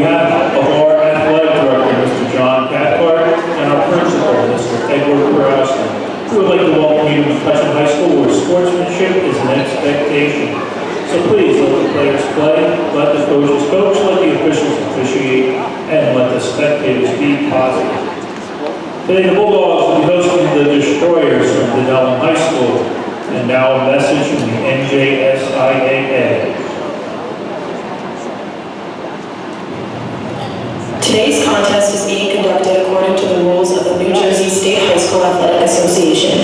behalf of our athletic director, Mr. John Cathcart, and our principal, Mr. Edward Borowski, we would like to welcome you to Metuchen High School, where sportsmanship is an expectation. So please let the players play, let the coaches coach, let the officials officiate, and let the spectators be positive. Today the Bulldogs will be hosting the Destroyers from Dunellen High School. And now a message from the NJSIAA. Today's contest is being conducted according to the rules of the New Jersey State High School Athletic Association.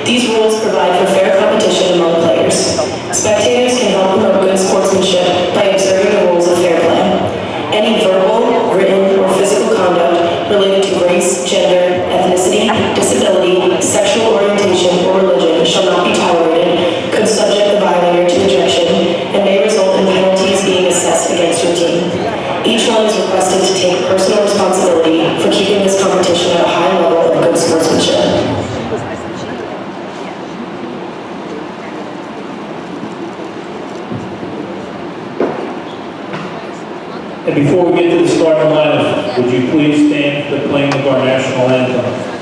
These rules provide for fair competition among players. Spectators can help promote good sportsmanship by observing the rules of fair play. Any verbal, written, or physical conduct related to race, gender, ethnicity, disability, sexual orientation, or religion shall not be tolerated, could subject the violator to ejection, and may result in penalties being assessed against your team. Each one is requested to take personal responsibility for keeping this competition at a high level of good sportsmanship. And before we get to the starting lineup, would you please stand for the playing of our national anthem?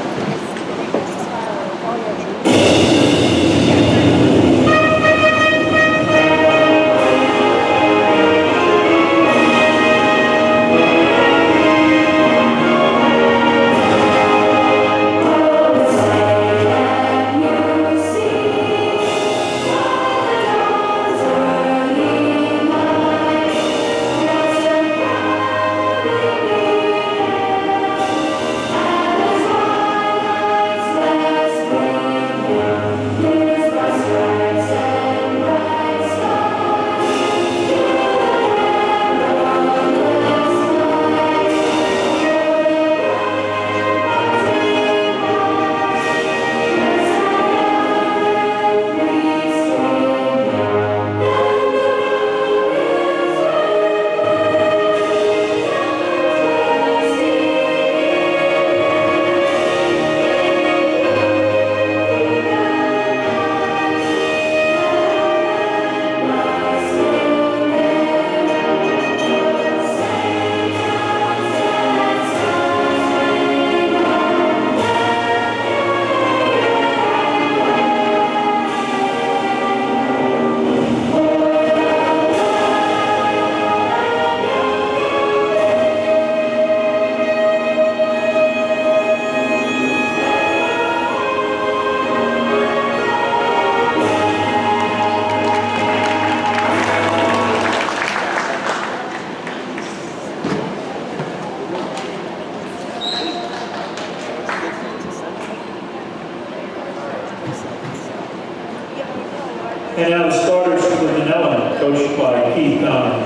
And now the starters for Dunellen, coached by Keith Dunn.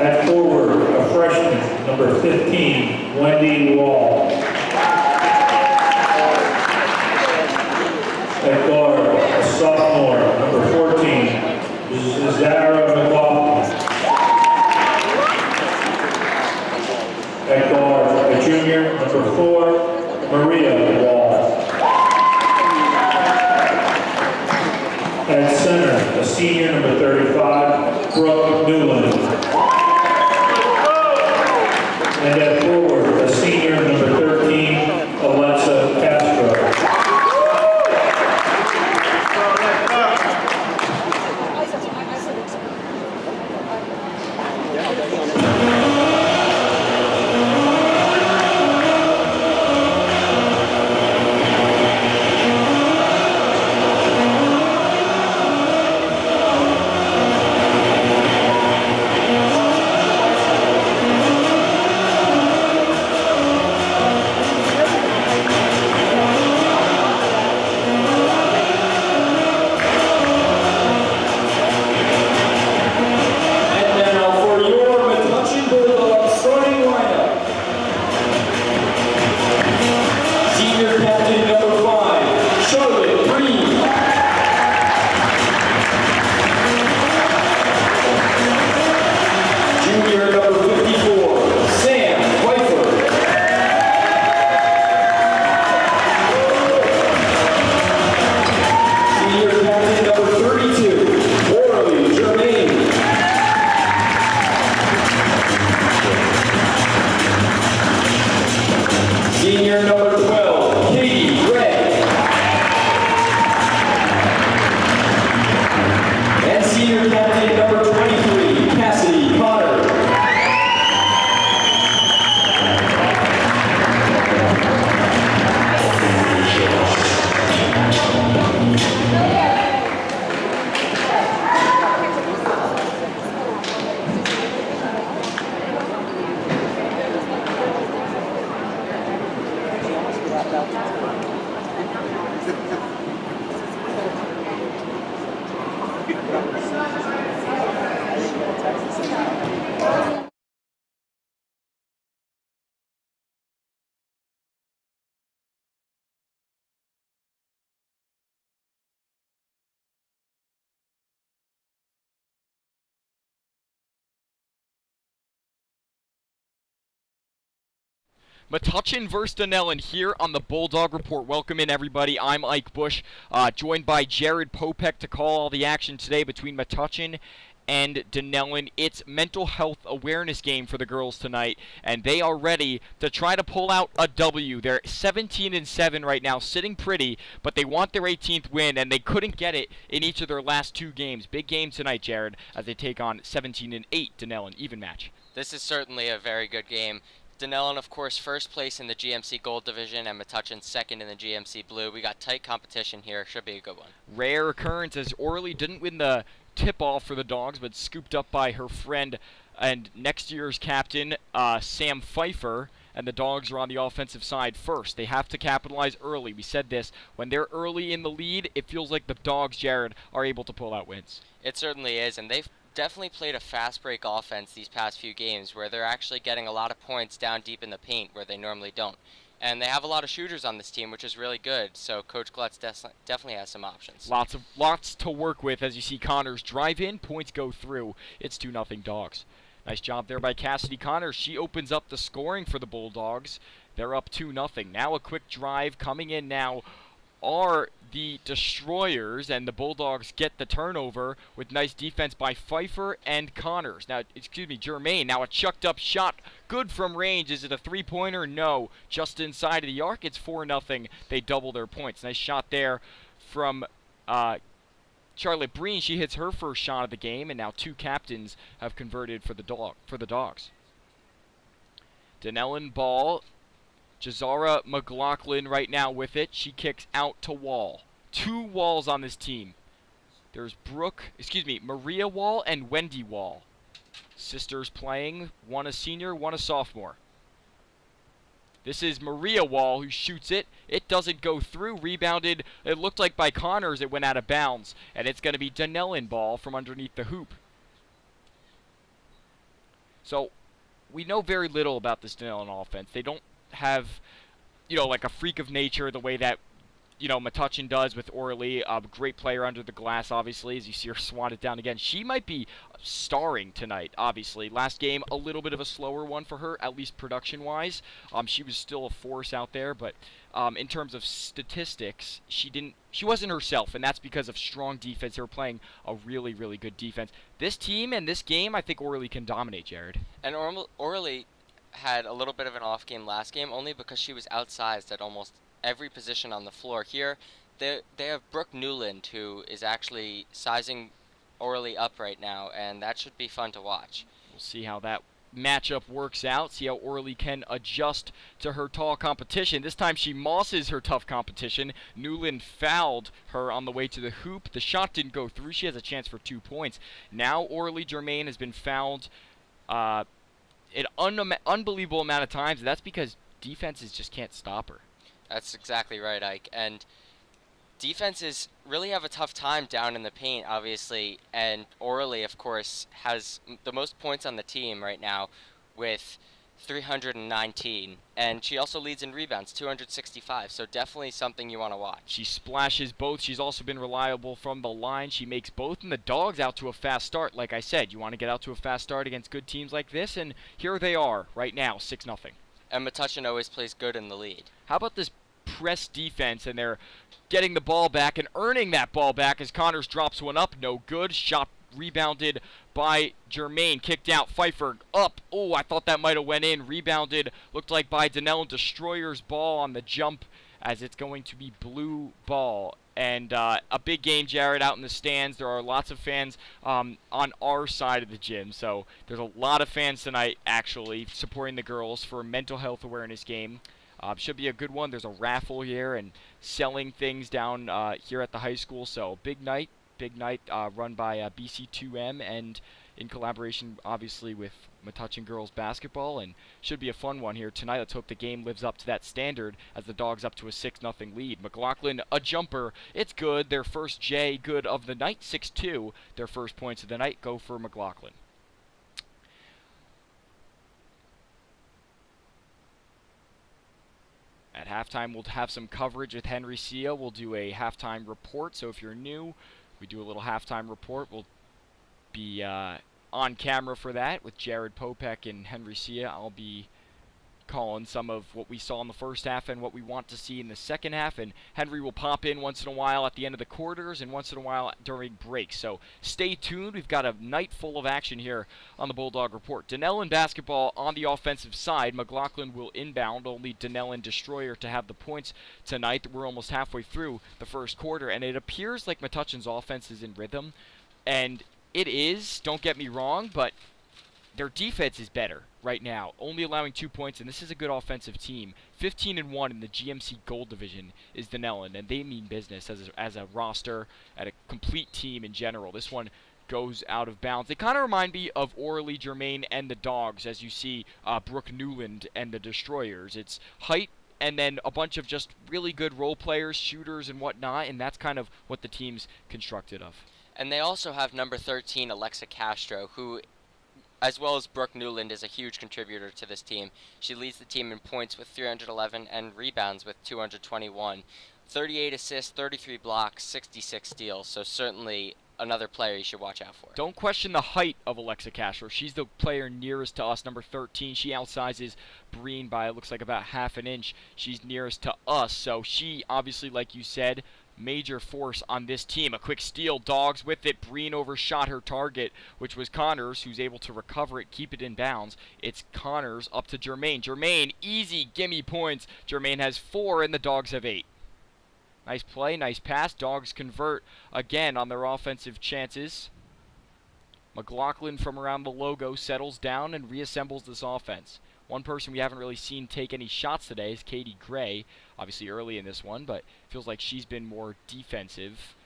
At forward, a freshman, number 15, Wendy Wall. At guard, a sophomore, number 14, Zara McLaughlin. At guard, a junior, number 4, Maria Wall. At center, a senior, number 35, Brooke Newland. And at forward, a senior, number 13, Alexa Castro. Metuchen versus Dunellen here on the Bulldog Report. Welcome in, everybody. I'm Ike Bush, joined by Jared Popek to call all the action today between Metuchen and Dunellen. It's mental health awareness game for the girls tonight, and they are ready to try to pull out a W. They're 17-7 right now, sitting pretty, but they want their 18th win, and they couldn't get it in each of their last two games. Big game tonight, Jared, as they take on 17-8 Dunellen, even match. This is certainly a very good game. Dunellen, of course, first place in the GMC Gold Division, and Metuchen second in the GMC Blue. We got tight competition here. Should be a good one. Rare occurrence as Orly didn't win the tip-off for the Dogs, but scooped up by her friend and next year's captain, Sam Pfeiffer, and the Dogs are on the offensive side first. They have to capitalize early. We said this. When they're early in the lead, it feels like the Dogs, Jared, are able to pull out wins. It certainly is, and they've definitely played a fast break offense these past few games where they're actually getting a lot of points down deep in the paint where they normally don't. And they have a lot of shooters on this team, which is really good, so Coach Glutz definitely has some options. Lots to work with as you see Connors drive in, points go through. It's 2-0 Dogs. Nice job there by Cassidy Connors. She opens up the scoring for the Bulldogs. They're up 2-0. Now a quick drive coming in now are the Destroyers, and the Bulldogs get the turnover with nice defense by Pfeiffer and Connors. Now, Germain. Now a chucked up shot. Good from range. Is it a three-pointer? No. Just inside of the arc. It's 4-0. They double their points. Nice shot there from Charlotte Breen. She hits her first shot of the game, and now two captains have converted for the Dogs. Dunellen ball. Jazara McLaughlin right now with it. She kicks out to Wall. Two Walls on this team. There's Maria Wall and Wendy Wall. Sisters playing. One a senior, one a sophomore. This is Maria Wall who shoots it. It doesn't go through. Rebounded. It looked like by Connors it went out of bounds. And it's going to be Dunellen ball from underneath the hoop. So, we know very little about this Dunellen offense. They don't have, like a freak of nature the way that, Metuchen does with Orly. A great player under the glass, obviously, as you see her swat it down again. She might be starring tonight, obviously. Last game, a little bit of a slower one for her, at least production-wise. She was still a force out there, but in terms of statistics, she wasn't herself, and that's because of strong defense. They were playing a really, really good defense. This team and this game, I think Orly can dominate, Jared. And Orly had a little bit of an off game last game only because she was outsized at almost every position on the floor. Here they have Brooke Newland, who is actually sizing Orly up right now, and that should be fun to watch. We'll see how that matchup works out, see how Orly can adjust to her tall competition. This time she mosses her tough competition. Newland fouled her on the way to the hoop. The shot didn't go through. She has a chance for 2 points. Now Orly Germain has been fouled an unbelievable amount of times. That's because defenses just can't stop her. That's exactly right, Ike. And defenses really have a tough time down in the paint, obviously. And Orly, of course, has the most points on the team right now with 319. And she also leads in rebounds, 265. So definitely something you want to watch. She splashes both. She's also been reliable from the line. She makes both. And the Dogs out to a fast start. Like I said, you want to get out to a fast start against good teams like this. And here they are right now, 6-0. And Metuchen always plays good in the lead. How about this press defense? And they're getting the ball back and earning that ball back as Connors drops one up. No good. Shot rebounded by Germain. Kicked out. Pfeiffer up. Oh, I thought that might have went in. Rebounded. Looked like by Dunellen. Destroyer's ball on the jump as it's going to be blue ball. And a big game, Jared, out in the stands. There are lots of fans on our side of the gym. So there's a lot of fans tonight, actually, supporting the girls for a mental health awareness game. Should be a good one. There's a raffle here and selling things down here at the high school. So big night run by BC2M. And in collaboration, obviously, with Metuchen girls basketball, and should be a fun one here tonight. Let's hope the game lives up to that standard as the Dogs up to a 6-0 lead. McLaughlin, a jumper. It's good. Their first J good of the night, 6-2. Their first points of the night go for McLaughlin. At halftime, we'll have some coverage with Henry Sia. We'll do a halftime report. So if you're new, we do a little halftime report. We'll be on camera for that with Jared Popek and Henry Sia. I'll be calling some of what we saw in the first half and what we want to see in the second half, and Henry will pop in once in a while at the end of the quarters and once in a while during breaks. So stay tuned. We've got a night full of action here on the Bulldog Report. Dunellen basketball on the offensive side. McLaughlin will inbound. Only Dunellen Destroyer to have the points tonight. We're almost halfway through the first quarter, and it appears like Metuchen's offense is in rhythm, and it is, don't get me wrong, but their defense is better right now, only allowing 2 points, and this is a good offensive team. 15-1 in the GMC Gold Division is Dunellen, and they mean business as a roster, at a complete team in general. This one goes out of bounds. They kind of remind me of Orly, Germain, and the Dogs, as you see Brooke Newland and the Destroyers. It's height and then a bunch of just really good role players, shooters, and whatnot, and that's kind of what the team's constructed of. And they also have number 13, Alexa Castro, who, as well as Brooke Newland, is a huge contributor to this team. She leads the team in points with 311 and rebounds with 221. 38 assists, 33 blocks, 66 steals, so certainly another player you should watch out for. Don't question the height of Alexa Castro. She's the player nearest to us, number 13. She outsizes Breen by, it looks like, about half an inch. She's nearest to us, so she, obviously, like you said, major force on this team. A quick steal, Dogs with it. Breen overshot her target, which was Connors, who's able to recover it, keep it in bounds. It's Connors up to Germain. Germain, easy gimme points. Germain has 4 and the Dogs have 8. Nice play, nice pass. Dogs convert again on their offensive chances. McLaughlin from around the logo settles down and reassembles this offense. One person we haven't really seen take any shots today is Katie Gray, obviously early in this one, but feels like she's been more defensive.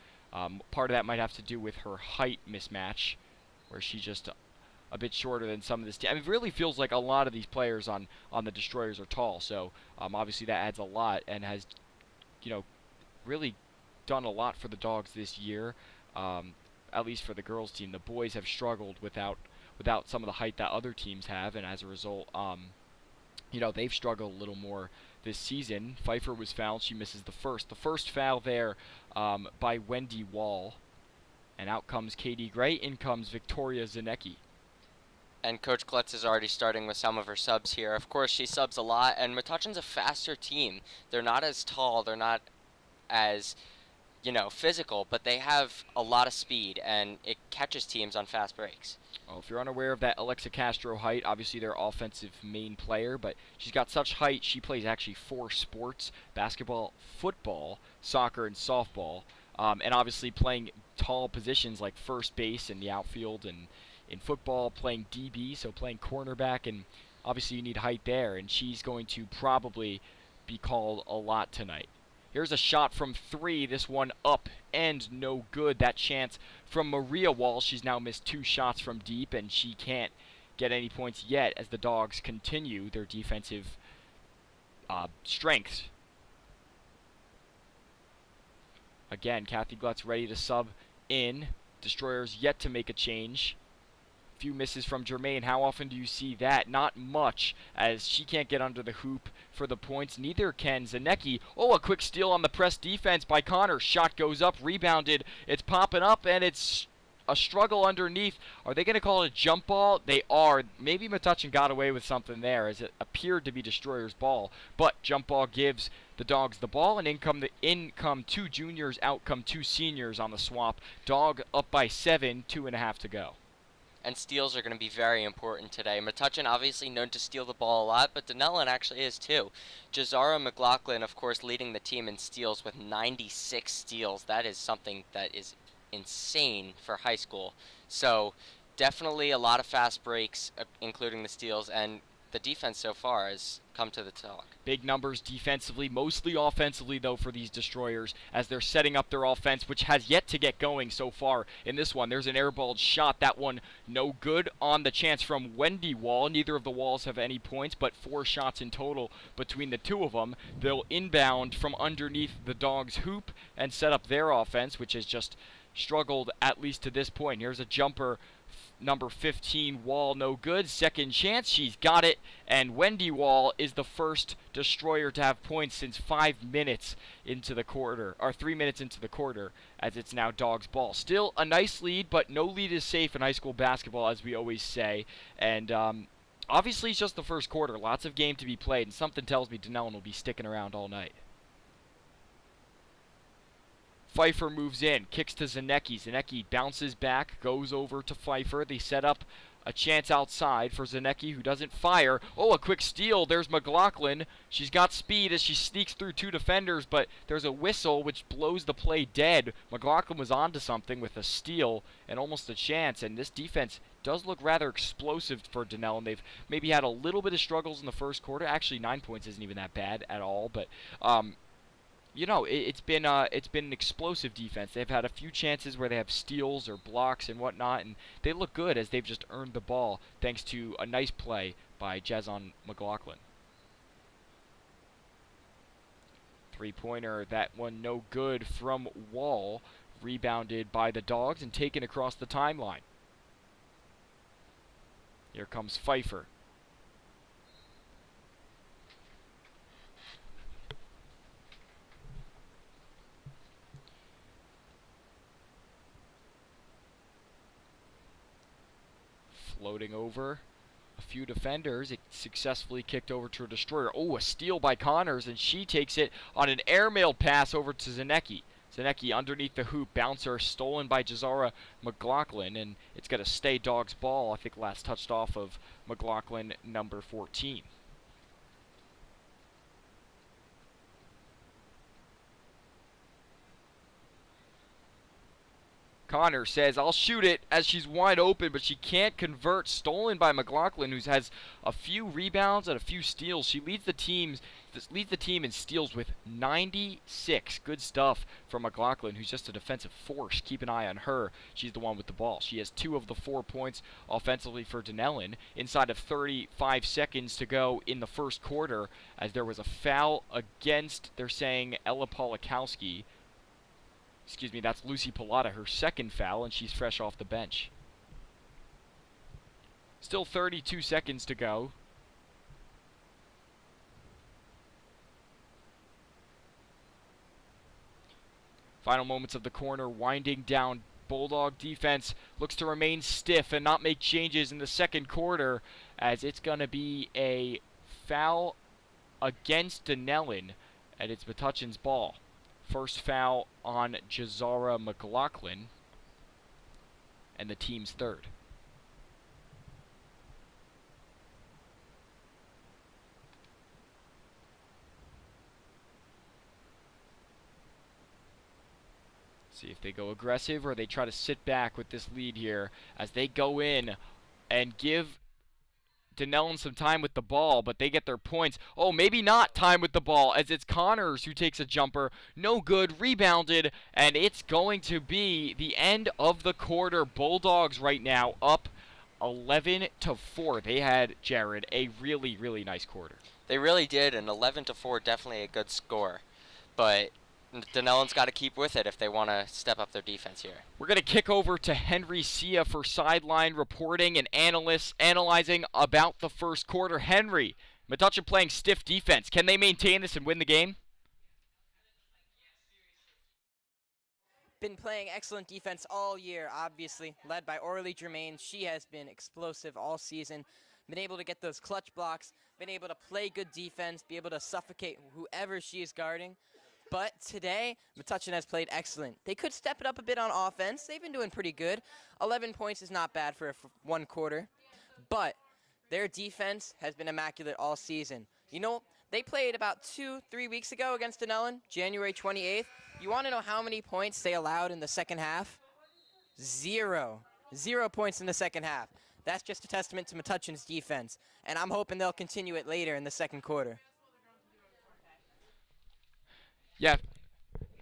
Part of that might have to do with her height mismatch, where she's just a bit shorter than some of this team. I mean, it really feels like a lot of these players on the Destroyers are tall, so obviously that adds a lot and has, really done a lot for the Dogs this year, at least for the girls team. The boys have struggled without some of the height that other teams have, and as a result, they've struggled a little more this season. Pfeiffer was fouled. She misses the first. The first foul there by Wendy Wall. And out comes Katie Gray. In comes Victoria Zanecki. And Coach Klutz is already starting with some of her subs here. Of course, she subs a lot, and Metuchen's a faster team. They're not as tall. They're not as physical, but they have a lot of speed, and it catches teams on fast breaks. Well, if you're unaware of that Alexa Castro height, obviously their offensive main player, but she's got such height, she plays actually 4 sports: basketball, football, soccer, and softball, and obviously playing tall positions like first base in the outfield, and in football playing DB, so playing cornerback, and obviously you need height there, and she's going to probably be called a lot tonight. Here's a shot from 3, this one up and no good. That chance from Maria Wall. She's now missed 2 shots from deep, and she can't get any points yet as the Dogs continue their defensive strength. Again, Kathy Glutz ready to sub in. Destroyers yet to make a change. Few misses from Germain. How often do you see that? Not much, as she can't get under the hoop for the points. Neither can Zanecki. Oh, a quick steal on the press defense by Connor. Shot goes up, rebounded. It's popping up, and it's a struggle underneath. Are they going to call it a jump ball? They are. Maybe Metuchen got away with something there, as it appeared to be Destroyer's ball. But jump ball gives the Dogs the ball, and in come 2 juniors, out come 2 seniors on the swap. Dog up by 7, 2.5 to go. And steals are going to be very important today. Metuchen obviously known to steal the ball a lot, but Dunellen actually is too. Jazara McLaughlin, of course, leading the team in steals with 96 steals. That is something that is insane for high school. So definitely a lot of fast breaks, including the steals, and the defense so far has come to the talk. Big numbers defensively, mostly offensively, though, for these Destroyers, as they're setting up their offense, which has yet to get going so far in this one. There's an airballed shot. That one no good on the chance from Wendy Wall. Neither of the Walls have any points, but 4 shots in total between the two of them. They'll inbound from underneath the Dogs' hoop and set up their offense, which has just struggled at least to this point. Here's a jumper. Number 15, Wall, no good. Second chance, she's got it. And Wendy Wall is the first Destroyer to have points since 5 minutes into the quarter, or 3 minutes into the quarter, as it's now Dogs' ball. Still a nice lead, but no lead is safe in high school basketball, as we always say. And obviously, it's just the first quarter. Lots of game to be played, and something tells me Dunellen will be sticking around all night. Pfeiffer moves in, kicks to Zanecki. Zanecki bounces back, goes over to Pfeiffer. They set up a chance outside for Zanecki, who doesn't fire. Oh, a quick steal. There's McLaughlin. She's got speed as she sneaks through 2 defenders, but there's a whistle which blows the play dead. McLaughlin was onto something with a steal and almost a chance, and this defense does look rather explosive for Dunellen. They've maybe had a little bit of struggles in the first quarter. Actually, 9 points isn't even that bad at all, but you know, it's been an explosive defense. They've had a few chances where they have steals or blocks and whatnot, and they look good as they've just earned the ball thanks to a nice play by Jezon McLaughlin. 3-pointer, that one no good from Wall, rebounded by the Dogs and taken across the timeline. Here comes Pfeiffer. Floating over a few defenders. It successfully kicked over to a Destroyer. Oh, a steal by Connors, and she takes it on an airmail pass over to Zanecki. Zanecki underneath the hoop. Bouncer stolen by Jazara McLaughlin, and it's going to stay Dogs' ball. I think last touched off of McLaughlin, number 14. Connor says, I'll shoot it, as she's wide open, but she can't convert. Stolen by McLaughlin, who has a few rebounds and a few steals. She leads the team in steals with 96. Good stuff from McLaughlin, who's just a defensive force. Keep an eye on her. She's the one with the ball. She has 2 of the 4 points offensively for Dunellen. Inside of 35 seconds to go in the first quarter, as there was a foul against, they're saying, Ella Polakowski. Excuse me, that's Lucy Pilata, her second foul, and she's fresh off the bench. Still 32 seconds to go. Final moments of the corner, winding down. Bulldog defense looks to remain stiff and not make changes in the second quarter, as it's going to be a foul against Dunellen, and it's Metuchen's ball. First foul on Jazara McLaughlin, and the team's third. See if they go aggressive or they try to sit back with this lead here as they go in and give Dunellen some time with the ball, but they get their points. Oh, maybe not time with the ball, as it's Connors who takes a jumper. No good, rebounded, and it's going to be the end of the quarter. Bulldogs right now up 11-4. They had, Jared, a really, really nice quarter. They really did, and 11-4 definitely a good score. But Dunellen's got to keep with it if they want to step up their defense here. We're going to kick over to Henry Sia for sideline reporting and analyzing about the first quarter. Henry, Metuchen playing stiff defense. Can they maintain this and win the game? Been playing excellent defense all year, obviously, led by Orly Germain. She has been explosive all season, been able to get those clutch blocks, been able to play good defense, be able to suffocate whoever she is guarding. But today, Metuchen has played excellent. They could step it up a bit on offense. They've been doing pretty good. 11 points is not bad for one quarter. But their defense has been immaculate all season. You know, they played about 2-3 weeks ago against Dunellen, January 28th. You want to know how many points they allowed in the second half? 0. 0 points in the second half. That's just a testament to Metuchen's defense, and I'm hoping they'll continue it later in the second quarter. Yeah.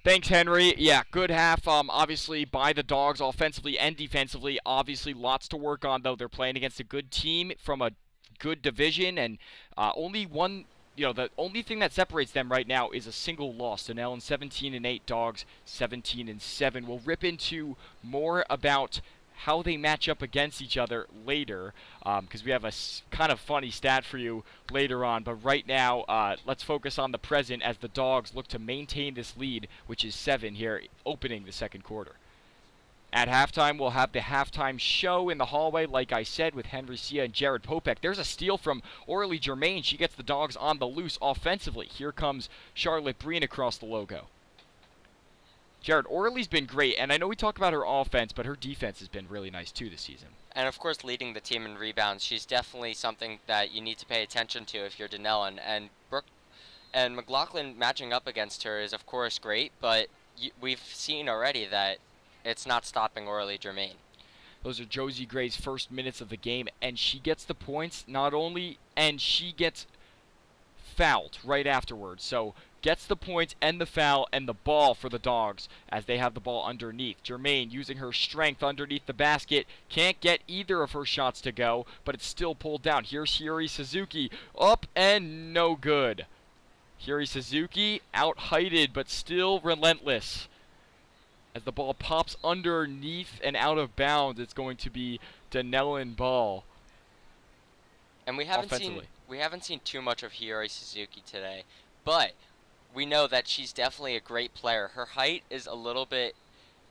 Thanks, Henry. Yeah, good half, obviously, by the Dogs offensively and defensively. Obviously, lots to work on, though. They're playing against a good team from a good division, and only one, the only thing that separates them right now is a single loss. Dunellen 17-8, Dogs 17-7. We'll rip into more about how they match up against each other later, because we have a kind of funny stat for you later on. But right now, let's focus on the present as the Dogs look to maintain this lead, which is 7 here, opening the second quarter. At halftime, we'll have the halftime show in the hallway, like I said, with Henry Sia and Jared Popek. There's a steal from Orly Germain. She gets the Dogs on the loose offensively. Here comes Charlotte Breen across the logo. Jared, Orly's been great, and I know we talk about her offense, but her defense has been really nice too this season. And of course, leading the team in rebounds. She's definitely something that you need to pay attention to if you're Dunellen. And McLaughlin matching up against her is of course great, but we've seen already that it's not stopping Orly Germain. Those are Josie Gray's first minutes of the game, and she gets the points not only, and she gets fouled right afterwards. So gets the points and the foul and the ball for the Dogs as they have the ball underneath. Germain using her strength underneath the basket. Can't get either of her shots to go, but it's still pulled down. Here's Hiri Suzuki. Up and no good. Hiri Suzuki out-heighted, but still relentless. As the ball pops underneath and out of bounds, it's going to be Dunellen ball. And we haven't seen too much of Hiri Suzuki today, but we know that she's definitely a great player. Her height is a little bit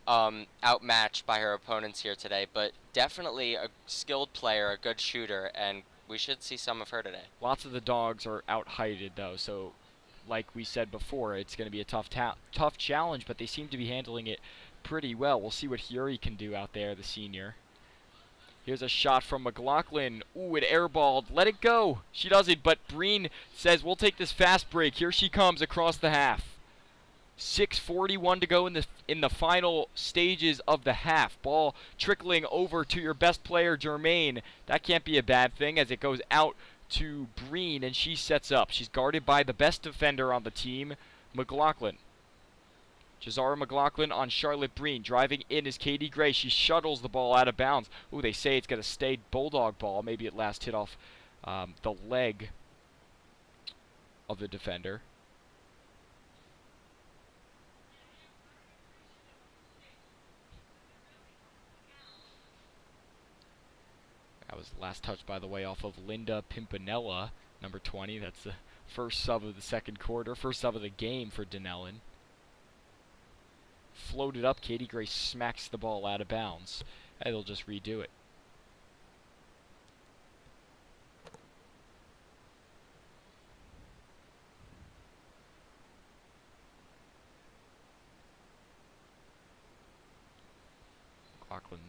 outmatched by her opponents here today, but definitely a skilled player, a good shooter, and we should see some of her today. Lots of the Dogs are out-heighted, though, so like we said before, it's going to be a tough challenge, but they seem to be handling it pretty well. We'll see what Hiri can do out there, the senior. Here's a shot from McLaughlin. Ooh, it airballed. Let it go. She doesn't, but Breen says, we'll take this fast break. Here she comes across the half. 6:41 to go in the final stages of the half. Ball trickling over to your best player, Germain. That can't be a bad thing as it goes out to Breen, and she sets up. She's guarded by the best defender on the team, McLaughlin. Jazara McLaughlin on Charlotte Breen. Driving in is Katie Gray. She shuttles the ball out of bounds. Ooh, they say it's going to stay Bulldog ball. Maybe it last hit off the leg of the defender. That was the last touch, by the way, off of Linda Pimpinella, number 20. That's the first sub of the second quarter, first sub of the game for Dunellen. Floated up, Katie Gray smacks the ball out of bounds, and they'll just redo it. McLaughlin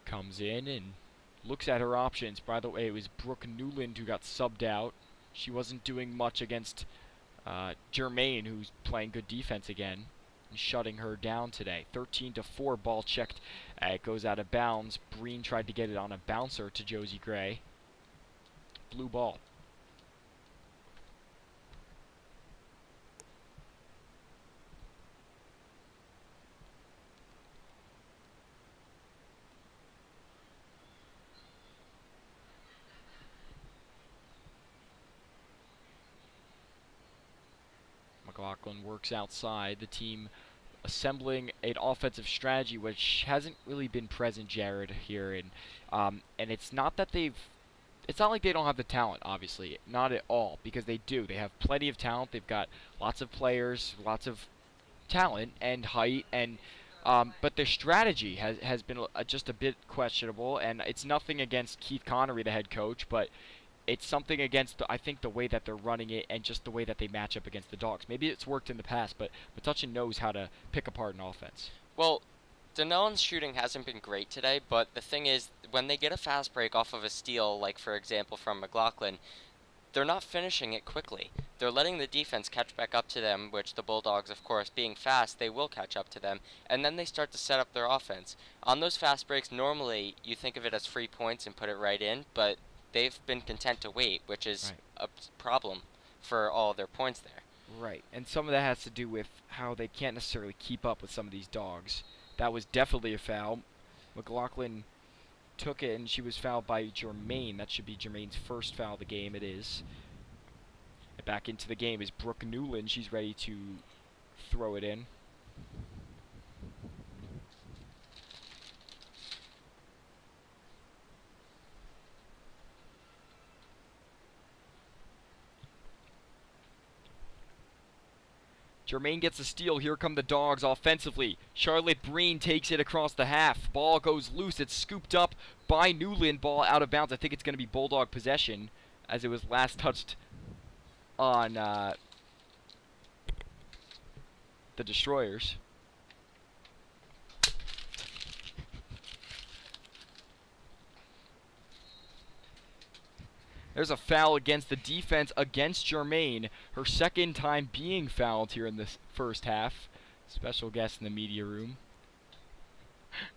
comes in and looks at her options. By the way, it was Brooke Newland who got subbed out. She wasn't doing much against Germain, who's playing good defense again, and shutting her down today. 13-4, ball checked. It goes out of bounds. Breen tried to get it on a bouncer to Josie Gray. Blue ball. McLaughlin works outside. The team assembling an offensive strategy which hasn't really been present, Jared, here, and it's not that it's not like they don't have the talent, obviously, not at all, because they do. They have plenty of talent. They've got lots of players, lots of talent and height, and but their strategy has been just a bit questionable, and it's nothing against Keith Connery, the head coach, but it's something against, I think, the way that they're running it and just the way that they match up against the Dogs. Maybe it's worked in the past, but Metuchen knows how to pick apart an offense. Well, Dunellen's shooting hasn't been great today, but the thing is, when they get a fast break off of a steal, like, for example, from McLaughlin, they're not finishing it quickly. They're letting the defense catch back up to them, which the Bulldogs, of course, being fast, they will catch up to them, and then they start to set up their offense. On those fast breaks, normally you think of it as free points and put it right in, but they've been content to wait, which is a problem for all their points there. Right, and some of that has to do with how they can't necessarily keep up with some of these dogs. That was definitely a foul. McLaughlin took it, and she was fouled by Jermaine. That should be Jermaine's first foul of the game. It is. And back into the game is Brooke Newland. She's ready to throw it in. Jermaine gets a steal. Here come the Dogs offensively. Charlotte Breen takes it across the half. Ball goes loose. It's scooped up by Newland. Ball out of bounds. I think it's going to be Bulldog possession, as it was last touched on the Destroyers. There's a foul against the defense against Jermaine. Her second time being fouled here in this first half. Special guest in the media room.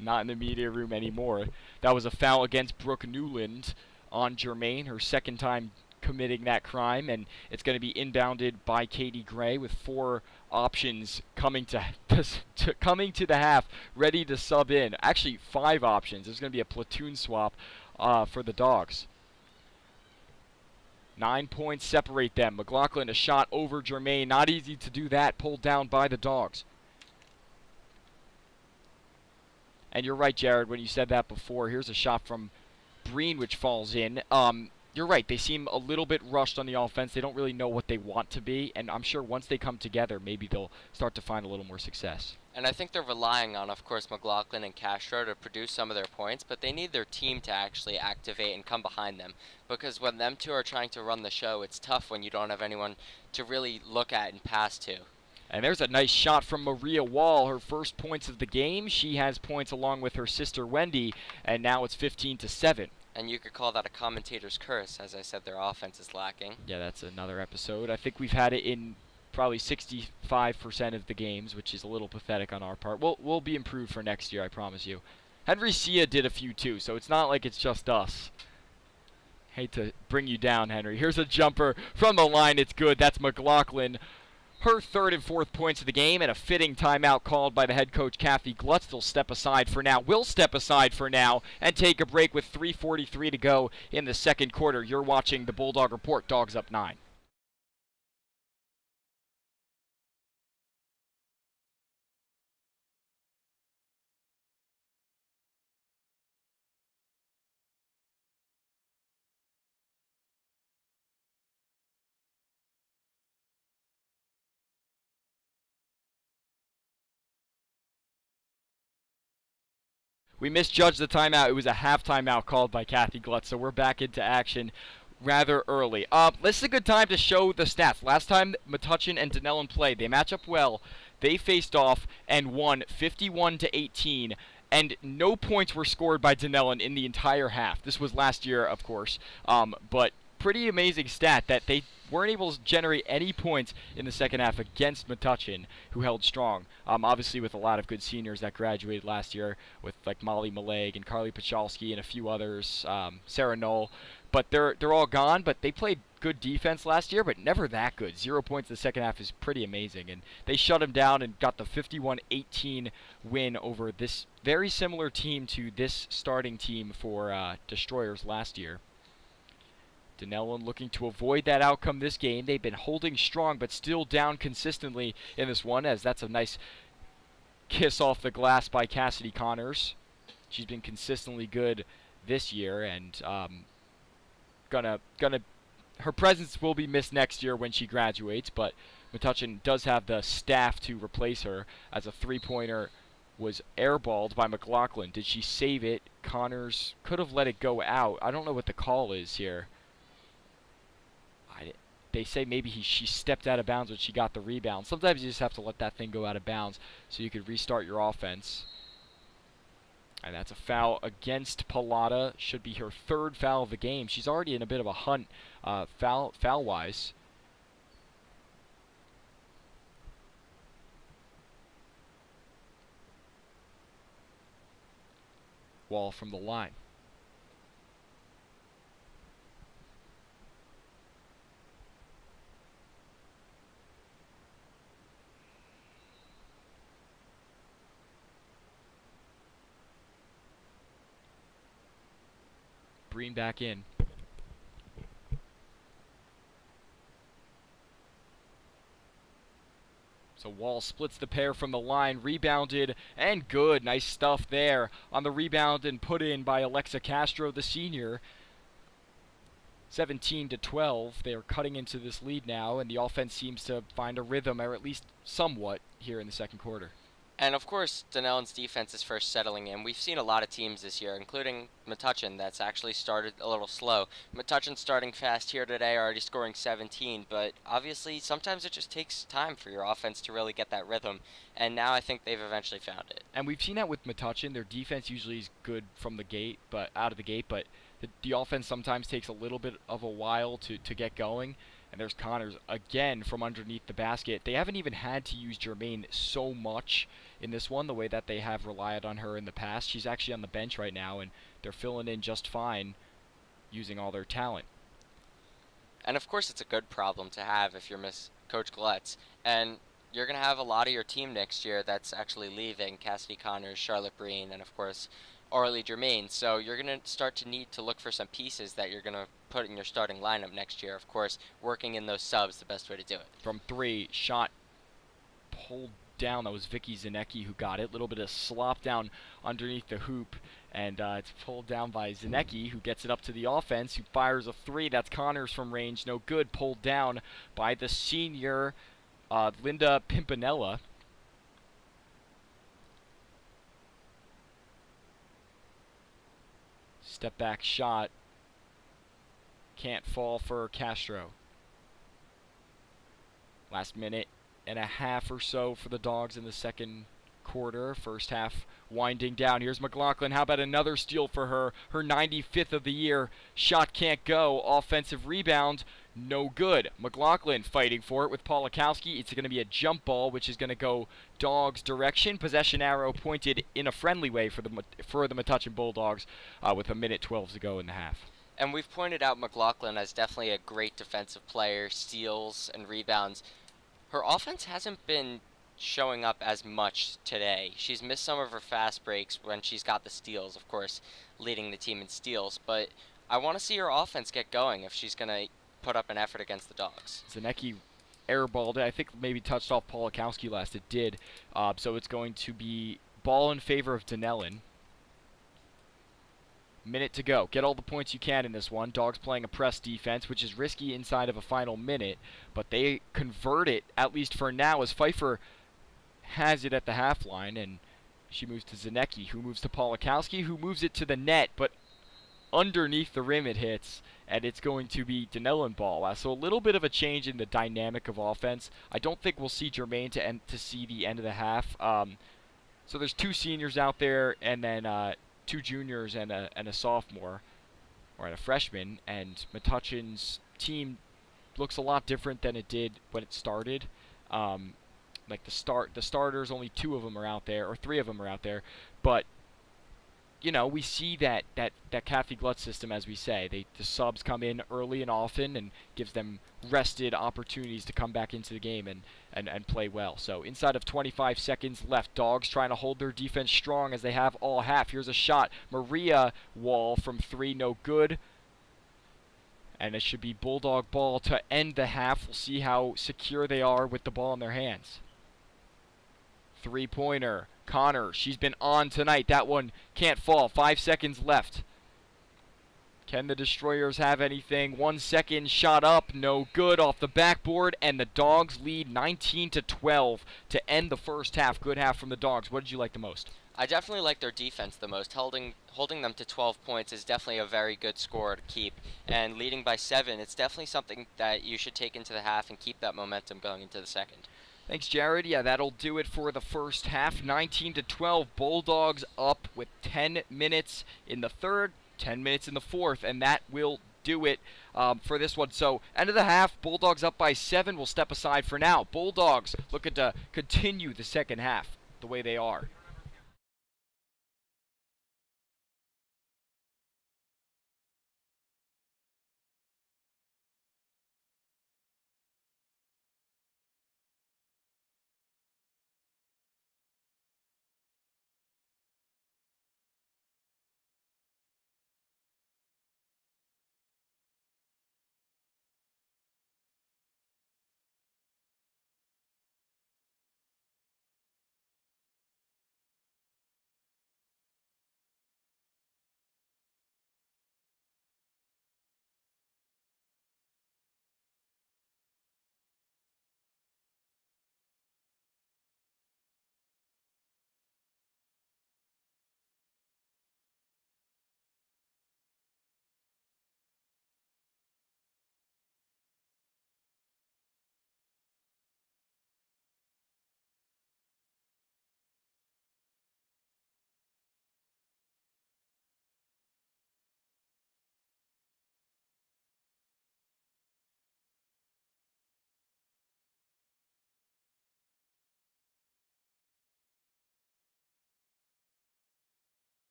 Not in the media room anymore. That was a foul against Brooke Newland on Jermaine. Her second time committing that crime. And it's going to be inbounded by Katie Gray with 4 options coming to the half, ready to sub in. Actually, 5 options. There's going to be a platoon swap for the Dogs. 9 points separate them. McLaughlin a shot over Jermaine. Not easy to do that. Pulled down by the Dogs. And you're right, Jared, when you said that before. Here's a shot from Breen, which falls in. You're right. They seem a little bit rushed on the offense. They don't really know what they want to be. And I'm sure once they come together, maybe they'll start to find a little more success. And I think they're relying on, of course, McLaughlin and Castro to produce some of their points, but they need their team to actually activate and come behind them. Because when them two are trying to run the show, it's tough when you don't have anyone to really look at and pass to. And there's a nice shot from Maria Wall, her first points of the game. She has points along with her sister Wendy, and now it's 15-7. And you could call that a commentator's curse. As I said, their offense is lacking. Yeah, that's another episode. I think we've had it in probably 65% of the games, which is a little pathetic on our part. We'll be improved for next year, I promise you. Henry Sia did a few too, so it's not like it's just us. Hate to bring you down, Henry. Here's a jumper from the line. It's good. That's McLaughlin. Her 3rd and 4th points of the game, and a fitting timeout called by the head coach, Kathy Glutz. They'll step aside for now. We'll step aside for now and take a break with 3:43 to go in the second quarter. You're watching the Bulldog Report. Dogs up 9. We misjudged the timeout. It was a half timeout called by Kathy Glutz, so we're back into action rather early. This is a good time to show the stats. Last time Metuchen and Dunellen played, they match up well. They faced off and won 51-18, and no points were scored by Dunellen in the entire half. This was last year, of course, but pretty amazing stat that they weren't able to generate any points in the second half against Metuchen, who held strong. Obviously with a lot of good seniors that graduated last year, with like Molly Maleg and Carly Pachalski and a few others, Sarah Knoll. But they're all gone, but they played good defense last year, but never that good. 0 points in the second half is pretty amazing, and they shut them down and got the 51-18 win over this very similar team to this starting team for Destroyers last year. Dunellen looking to avoid that outcome this game. They've been holding strong, but still down consistently in this one, as that's a nice kiss off the glass by Cassidy Connors. She's been consistently good this year, and her presence will be missed next year when she graduates, but Metuchen does have the staff to replace her, as a 3-pointer was airballed by McLaughlin. Did she save it? Connors could have let it go out. I don't know what the call is here. They say maybe she stepped out of bounds when she got the rebound. Sometimes you just have to let that thing go out of bounds so you could restart your offense. And that's a foul against Pallotta. Should be her 3rd foul of the game. She's already in a bit of a hunt foul-wise. Wall from the line. Breen back in. So Wall splits the pair from the line, rebounded, and good. Nice stuff there on the rebound and put in by Alexa Castro, the senior. 17-12. They are cutting into this lead now, and the offense seems to find a rhythm, or at least somewhat, here in the second quarter. And of course, Dunellen's defense is first settling in. We've seen a lot of teams this year, including Metuchen, that's actually started a little slow. Metuchen starting fast here today, already scoring 17, but obviously sometimes it just takes time for your offense to really get that rhythm, and now I think they've eventually found it. And we've seen that with Metuchen. Their defense usually is good from the gate, but out of the gate, but the offense sometimes takes a little bit of a while to get going. And there's Connors again from underneath the basket. They haven't even had to use Jermaine so much in this one, the way that they have relied on her in the past. She's actually on the bench right now, and they're filling in just fine using all their talent. And of course it's a good problem to have if you're Coach Gletz. And you're going to have a lot of your team next year that's actually leaving. Cassidy Connors, Charlotte Breen, and of course Orly Germain. So you're going to start to need to look for some pieces that you're going to put in your starting lineup next year. Of course, working in those subs, the best way to do it. From 3, shot pulled down. That was Vicky Zanecki who got it. A little bit of slop down underneath the hoop, and it's pulled down by Zanecki, who gets it up to the offense, who fires a 3. That's Connors from range. No good. Pulled down by the senior, Linda Pimpinella. Step back shot. Can't fall for Castro. Last minute and a half or so for the Dogs in the second quarter. First half winding down. Here's McLaughlin. How about another steal for her? Her 95th of the year. Shot can't go. Offensive rebound. No good. McLaughlin fighting for it with Polakowski. It's going to be a jump ball, which is going to go Dogs' direction. Possession arrow pointed in a friendly way for the Metuchen Bulldogs with 1:12 to go in the half. And we've pointed out McLaughlin as definitely a great defensive player, steals and rebounds. Her offense hasn't been showing up as much today. She's missed some of her fast breaks when she's got the steals, of course, leading the team in steals. But I want to see her offense get going if she's going to put up an effort against the Dogs. Zanecki airballed it. I think maybe touched off Polakowski last. It did. So it's going to be ball in favor of Dunellen. Minute to go. Get all the points you can in this one. Dogs playing a press defense, which is risky inside of a final minute, but they convert it, at least for now, as Pfeiffer has it at the half line, and she moves to Zanecki, who moves to Polakowski, who moves it to the net, but underneath the rim it hits, and it's going to be Dunellen ball. So a little bit of a change in the dynamic of offense. I don't think we'll see Jermaine to see the end of the half. So there's 2 seniors out there, and then 2 juniors and a sophomore, or a freshman, and Metuchen's team looks a lot different than it did when it started. Like the starters, only 2 of them are out there, or 3 of them are out there, but you know, we see that Kathy Glutz system, as we say. The subs come in early and often and gives them rested opportunities to come back into the game and play well. So inside of 25 seconds left, Dogs trying to hold their defense strong as they have all half. Here's a shot. Maria Wall from 3, no good. And it should be Bulldog ball to end the half. We'll see how secure they are with the ball in their hands. 3-pointer. Connor, she's been on tonight. That one can't fall. 5 seconds left. Can the Destroyers have anything? 1 second, shot up, no good, off the backboard, and the Dogs lead 19-12 to end the first half. Good half from the Dogs. What did you like the most? I definitely like their defense the most. Holding them to 12 points is definitely a very good score to keep. And leading by 7, it's definitely something that you should take into the half and keep that momentum going into the second. Thanks, Jared. Yeah, that'll do it for the first half. 19-12. Bulldogs up with 10 minutes in the third, 10 minutes in the fourth, and that will do it for this one. So, end of the half, Bulldogs up by 7. We'll step aside for now. Bulldogs looking to continue the second half the way they are.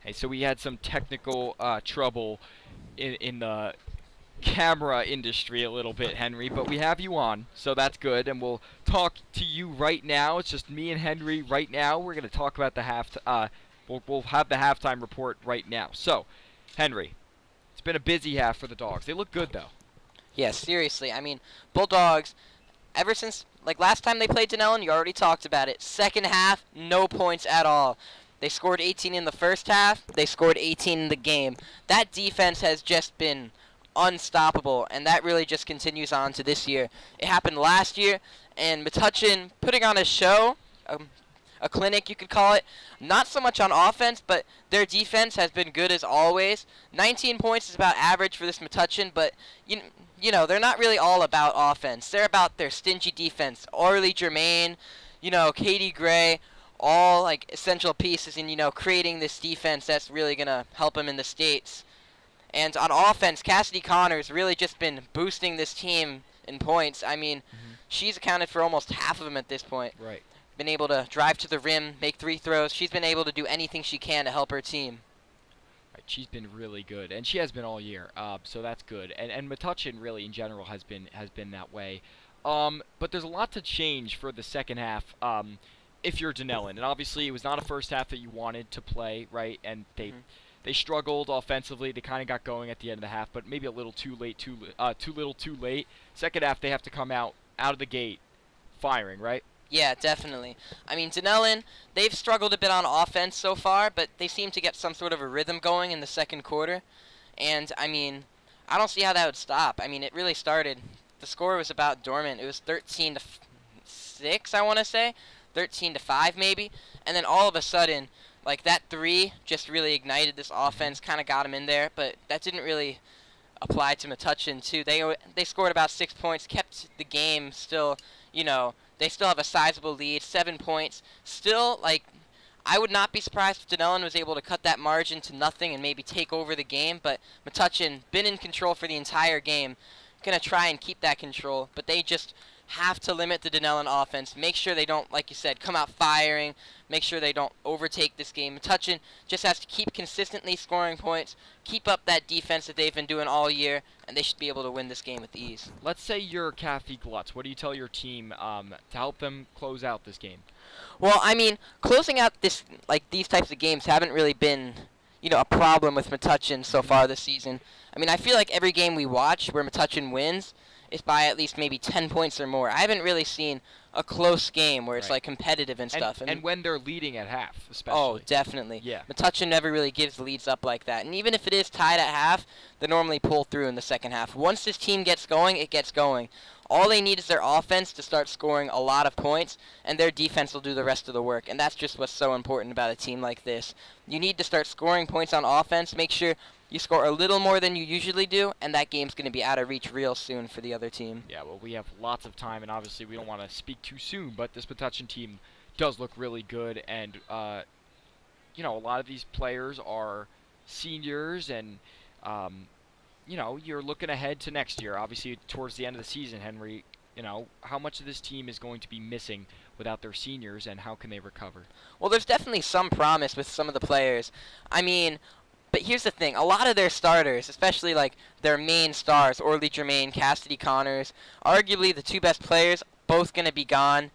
Hey, so we had some technical trouble in the camera industry a little bit, Henry, but we have you on, so that's good, and we'll talk to you right now. It's just me and Henry right now. We're going to talk about the we'll have the halftime report right now. So, Henry, it's been a busy half for the Dogs. They look good, though. Yeah, seriously. I mean, Bulldogs, ever since, like, last time they played Dunellen, you already talked about it. Second half, no points at all. They scored 18 in the first half. They scored 18 in the game. That defense has just been unstoppable, and that really just continues on to this year. It happened last year, and Metuchen putting on a show, a clinic you could call it, not so much on offense, but their defense has been good as always. 19 points is about average for this Metuchen, but you know, they're not really all about offense. They're about their stingy defense. Orly Germain, Katie Gray, all like essential pieces in, creating this defense that's really going to help them in the States. And on offense, Cassidy Connor's really just been boosting this team in points. I mean, she's accounted for almost half of them at this point. Right. Been able to drive to the rim, make 3 throws. She's been able to do anything she can to help her team. Right, she's been really good, and she has been all year, so that's good. And Metuchen really in general has been that way. But there's a lot to change for the second half. If you're Dunellen, and obviously it was not a first half that you wanted to play, right? And they struggled offensively. They kind of got going at the end of the half, but maybe a little too late, too little, too late. Second half, they have to come out of the gate, firing, right? Yeah, definitely. I mean, Dunellen, they've struggled a bit on offense so far, but they seem to get some sort of a rhythm going in the second quarter. And I mean, I don't see how that would stop. I mean, it really started. The score was about dormant. It was 13-6, I want to say. 13-5 maybe, and then all of a sudden, like that 3 just really ignited this offense, kind of got them in there, but that didn't really apply to Metuchen too. They scored about 6 points, kept the game still, they still have a sizable lead, 7 points. Still, like, I would not be surprised if Dunellen was able to cut that margin to nothing and maybe take over the game, but Metuchen been in control for the entire game, gonna try and keep that control, but they just have to limit the Dunellen offense. Make sure they don't, like you said, come out firing. Make sure they don't overtake this game. Metuchen just has to keep consistently scoring points, keep up that defense that they've been doing all year, and they should be able to win this game with ease. Let's say you're Kathy Glutz. What do you tell your team to help them close out this game? Well, I mean, closing out these types of games haven't really been, a problem with Metuchen so far this season. I mean, I feel like every game we watch where Metuchen wins is by at least maybe 10 points or more. I haven't really seen a close game where it's like competitive and stuff. And when they're leading at half, especially. Oh, definitely. Yeah. Metuchen never really gives leads up like that. And even if it is tied at half, they normally pull through in the second half. Once this team gets going, it gets going. All they need is their offense to start scoring a lot of points, and their defense will do the rest of the work. And that's just what's so important about a team like this. You need to start scoring points on offense. Make sure you score a little more than you usually do, and that game's going to be out of reach real soon for the other team. Yeah, well, we have lots of time, and obviously we don't want to speak too soon, but this Metuchen team does look really good, and, you know, a lot of these players are seniors, and, you know, you're looking ahead to next year. Obviously, towards the end of the season, Henry, you know, how much of this team is going to be missing without their seniors, and how can they recover? Well, there's definitely some promise with some of the players. I mean, but here's the thing. A lot of their starters, especially like their main stars, Orly Germain, Cassidy Connors, arguably the two best players, both going to be gone.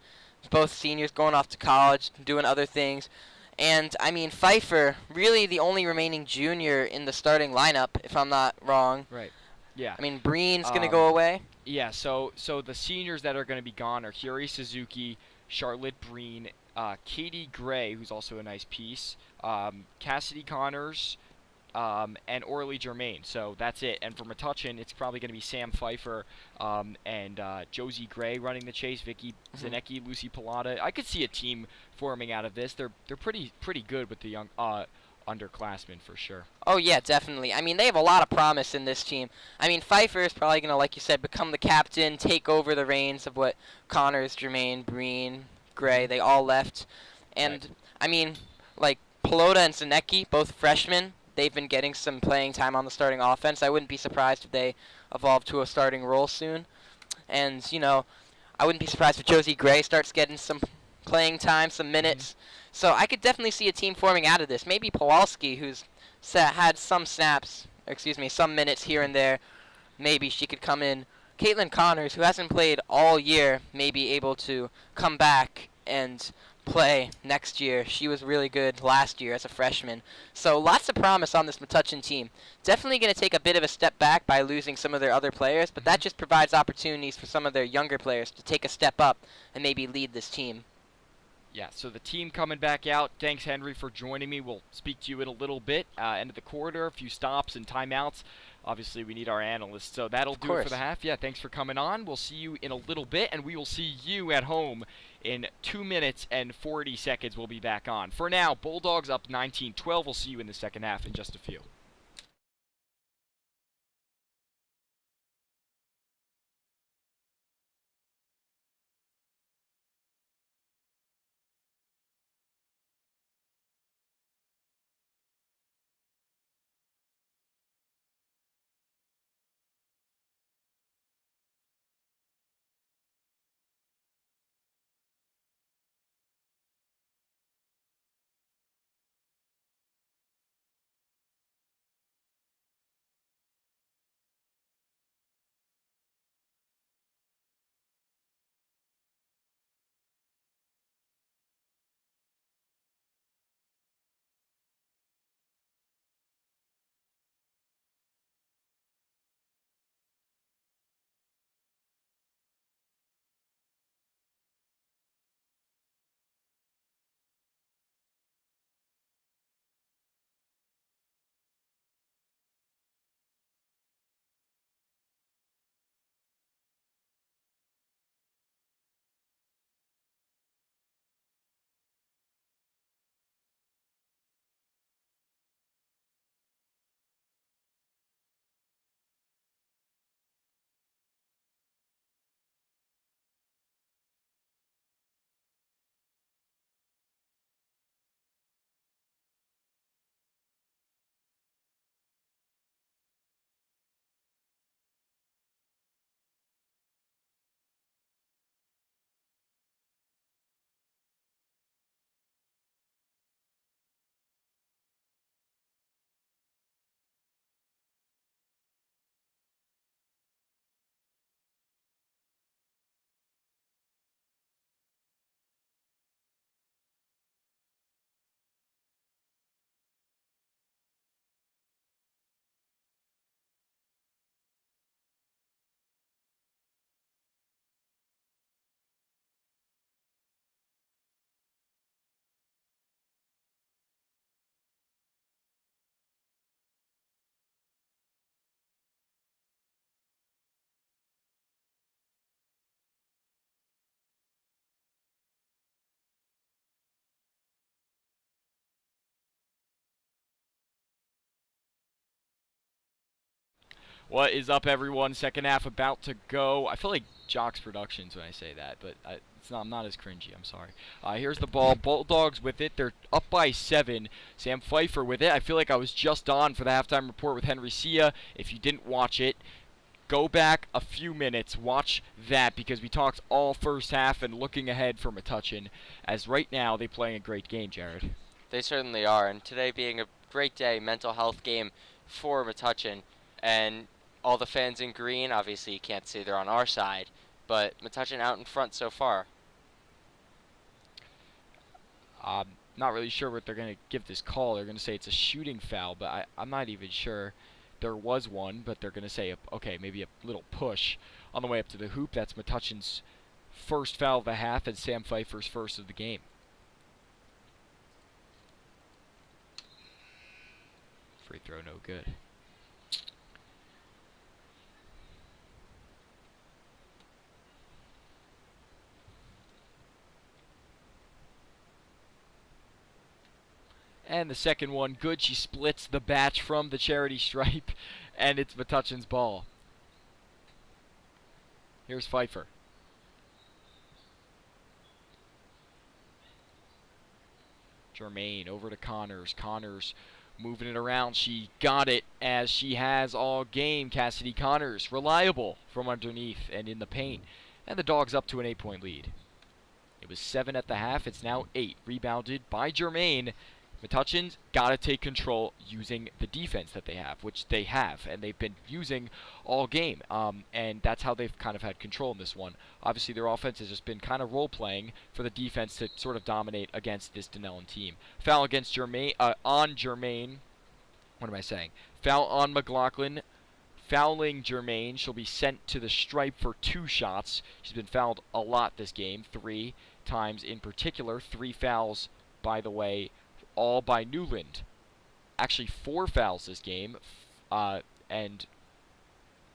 Both seniors going off to college, doing other things. And, I mean, Pfeiffer, really the only remaining junior in the starting lineup, if I'm not wrong. Right. Yeah. I mean, Breen's going to go away. Yeah, so the seniors that are going to be gone are Hiri Suzuki, Charlotte Breen, Katie Gray, who's also a nice piece, Cassidy Connors, and Orly Germain. So that's it. And for Metuchen, it's probably going to be Sam Pfeiffer and Josie Gray running the chase, Vicky Zanecki, Lucy Pilata. I could see a team forming out of this. They're pretty good with the young underclassmen for sure. Oh, yeah, definitely. I mean, they have a lot of promise in this team. I mean, Pfeiffer is probably going to, like you said, become the captain, take over the reins of what Connors, Germain, Breen, Gray, they all left. And, Right. I mean, like, Pelota and Zanecki, both freshmen, they've been getting some playing time on the starting offense. I wouldn't be surprised if they evolve to a starting role soon. And, you know, I wouldn't be surprised if Josie Gray starts getting some playing time, some minutes. So I could definitely see a team forming out of this. Maybe Pawalski, who's had some snaps, or excuse me, some minutes here and there. Maybe she could come in. Caitlin Connors, who hasn't played all year, may be able to come back and play next year. She was really good last year as a freshman. So lots of promise on this Metuchen team. Definitely going to take a bit of a step back by losing some of their other players, but that just provides opportunities for some of their younger players to take a step up and maybe lead this team. Yeah, so the team coming back out. Thanks, Henry, for joining me. We'll speak to you in a little bit. End of the quarter, a few stops and timeouts. Obviously, we need our analysts, so that'll do it for the half. Yeah, thanks for coming on. We'll see you in a little bit, and we will see you at home in 2 minutes and 40 seconds. We'll be back on. For now, Bulldogs up 19-12. We'll see you in the second half in just a few. What is up, everyone? Second half about to go. I feel like Jocks Productions when I say that, but it's not. I'm not as cringy. I'm sorry. Here's the ball. Bulldogs with it. They're up by 7. Sam Pfeiffer with it. I feel like I was just on for the halftime report with Henry Sia. If you didn't watch it, go back a few minutes. Watch that because we talked all first half and looking ahead for Metuchen. As right now they playing a great game, Jared. They certainly are, and today being a great day, mental health game for Metuchen, and all the fans in green. Obviously, you can't see they're on our side, but Metuchen out in front so far. I'm not really sure what they're going to give this call. They're going to say it's a shooting foul, but I'm not even sure there was one, but they're going to say, okay, maybe a little push on the way up to the hoop. That's Metuchen's first foul of the half and Sam Pfeiffer's first of the game. Free throw, no good. And the second one, good. She splits the batch from the charity stripe, and it's Metuchen's ball. Here's Pfeiffer. Germain over to Connors. Connors moving it around. She got it as she has all game. Cassidy Connors, reliable from underneath and in the paint. And the Dogs up to an 8-point lead. It was 7 at the half. It's now 8. Rebounded by Germain. Metuchen's got to take control using the defense that they have, which they have, and they've been using all game. And that's how they've kind of had control in this one. Obviously, their offense has just been kind of role-playing for the defense to sort of dominate against this Dunellen team. Foul against Germain, on Germain. What am I saying? Foul on McLaughlin. Fouling Germain. She'll be sent to the stripe for 2 shots. She's been fouled a lot this game, 3 times in particular. 3 fouls, by the way, all by Newland. Actually, 4 fouls this game. And,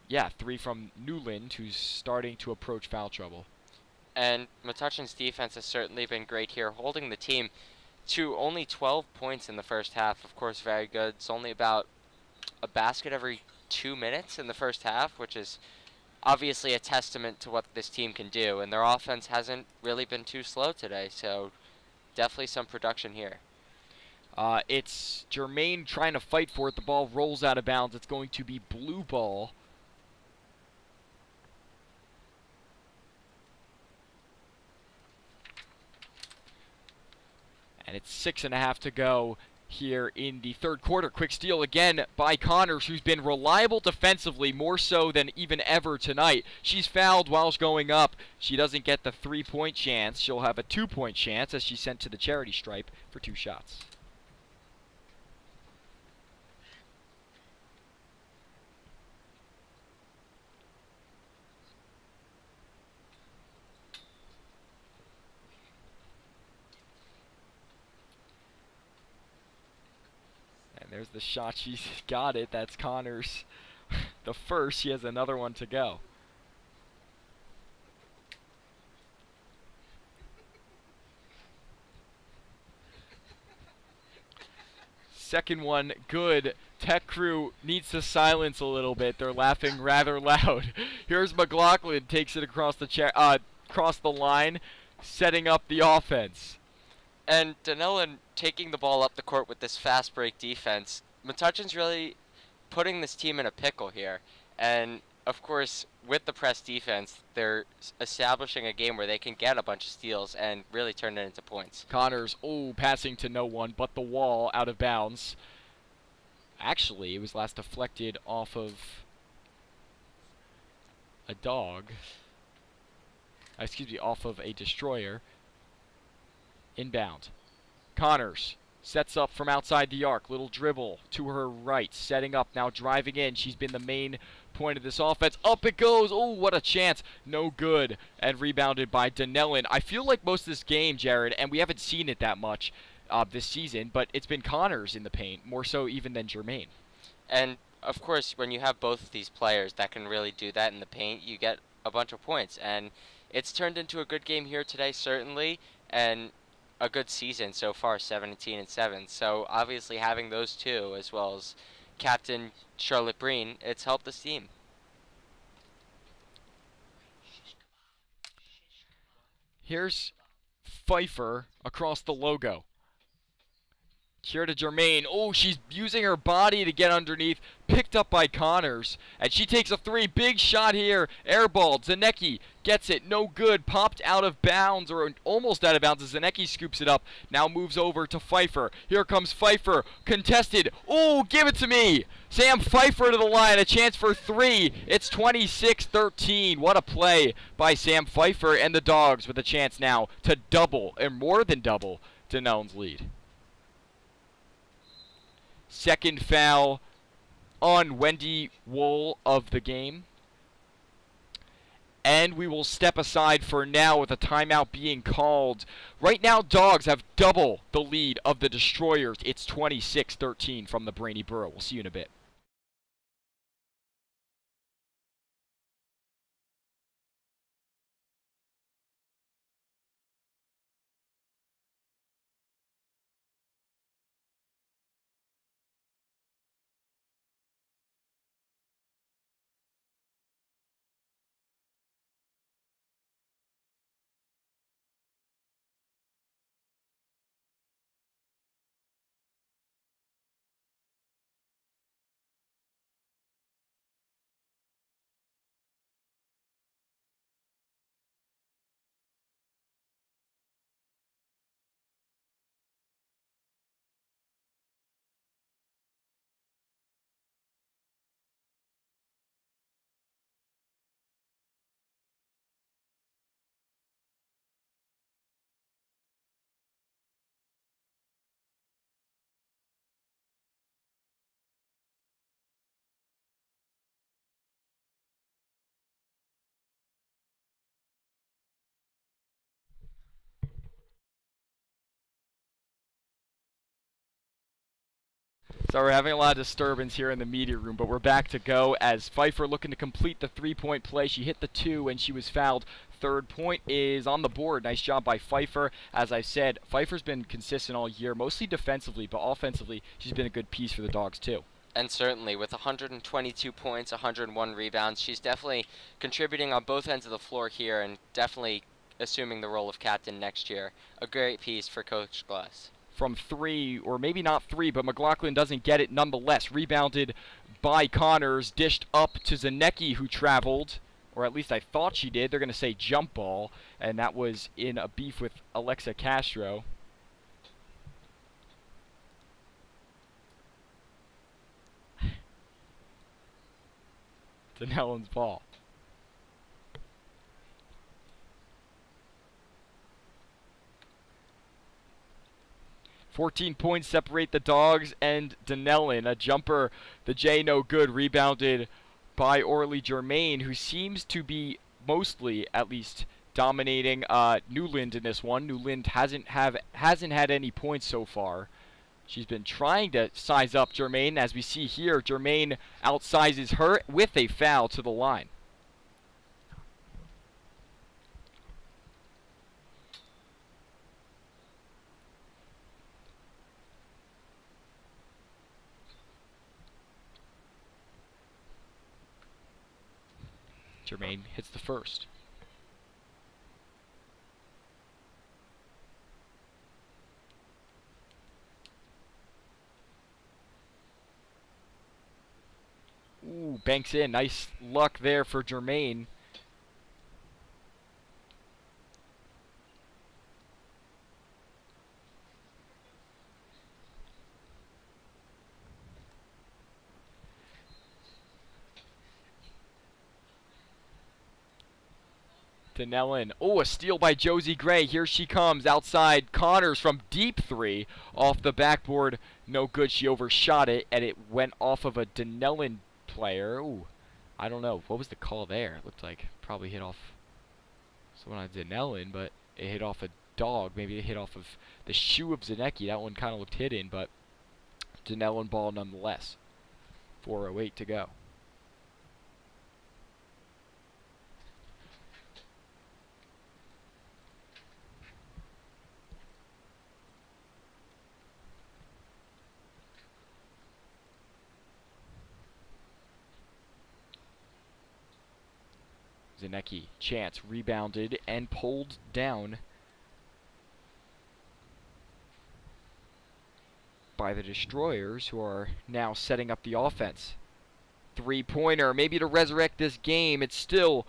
yeah, 3 from Newland, who's starting to approach foul trouble. And Metuchen's defense has certainly been great here, holding the team to only 12 points in the first half. Of course, very good. It's only about a basket every 2 minutes in the first half, which is obviously a testament to what this team can do. And their offense hasn't really been too slow today, so definitely some production here. It's Germain trying to fight for it. The ball rolls out of bounds. It's going to be blue ball. And it's 6.5 to go here in the third quarter. Quick steal again by Connors, who's been reliable defensively, more so than even ever tonight. She's fouled while going up. She doesn't get the 3-point chance. She'll have a 2-point chance as she's sent to the charity stripe for 2 shots. There's the shot. She's got it. That's Connors. The first. She has another one to go. Second one, good. Tech crew needs to silence a little bit. They're laughing rather loud. Here's McLaughlin. Takes it across the line, setting up the offense. And Dunellen taking the ball up the court with this fast break defense. Metuchen's really putting this team in a pickle here. And, of course, with the press defense, they're establishing a game where they can get a bunch of steals and really turn it into points. Connors, passing to no one but the wall, out of bounds. Actually, it was last deflected off of a dog. Excuse me, off of a destroyer. Inbound. Connors sets up from outside the arc. Little dribble to her right. Setting up, now driving in. She's been the main point of this offense. Up it goes. Oh, what a chance. No good. And rebounded by Dunellen. I feel like most of this game, Jared, and we haven't seen it that much this season, but it's been Connors in the paint, more so even than Germain. And, of course, when you have both of these players that can really do that in the paint, you get a bunch of points. And it's turned into a good game here today, certainly, and a good season so far, 17-7. So obviously having those two, as well as, captain Charlotte Breen, it's helped this team. Here's Pfeiffer across the logo. Here to Germain. Oh, she's using her body to get underneath. Picked up by Connors. And she takes a three. Big shot here. Airball. Zanecki gets it. No good. Popped out of bounds, or almost out of bounds as Zanecki scoops it up. Now moves over to Pfeiffer. Here comes Pfeiffer. Contested. Oh, give it to me. Sam Pfeiffer to the line. A chance for three. It's 26-13. What a play by Sam Pfeiffer and the Dogs, with a chance now to double, or more than double, Dunellen's lead. Second foul on Wendy Wool of the game. And we will step aside for now with a timeout being called. Right now, Dogs have double the lead of the Destroyers. It's 26-13 from the Brainy Borough. We'll see you in a bit. So we're having a lot of disturbance here in the media room, but we're back to go as Pfeiffer looking to complete the three-point play. She hit the two and she was fouled. Third point is on the board. Nice job by Pfeiffer. As I said, Pfeiffer's been consistent all year, mostly defensively, but offensively, she's been a good piece for the Dogs too. And certainly, with 122 points, 101 rebounds, she's definitely contributing on both ends of the floor here, and definitely assuming the role of captain next year. A great piece for Coach Glass. From three, or maybe not three, but McLaughlin doesn't get it nonetheless. Rebounded by Connors, dished up to Zanecki, who traveled, or at least I thought she did. They're going to say jump ball, and that was in a beef with Alexa Castro. Dunellen's ball. 14 points separate the Dogs and Dunellen. A jumper, the J no good, rebounded by Orly Germain, who seems to be mostly, at least, dominating Newland in this one. Newland hasn't had any points so far. She's been trying to size up Germain. As we see here, Germain outsizes her with a foul to the line. Germain hits the first. Ooh, banks in. Nice luck there for Germain. Dunellen. Oh, a steal by Josie Gray. Here she comes outside. Connors from deep three off the backboard. No good. She overshot it, and it went off of a Dunellen player. Ooh, I don't know. What was the call there? It looked like probably hit off someone on Dunellen, but it hit off a Dog. Maybe it hit off of the shoe of Zanecki. That one kind of looked hidden, but Dunellen ball nonetheless. 4:08 to go. Zanecki, chance, rebounded and pulled down by the Destroyers, who are now setting up the offense. Three-pointer, maybe to resurrect this game. It's still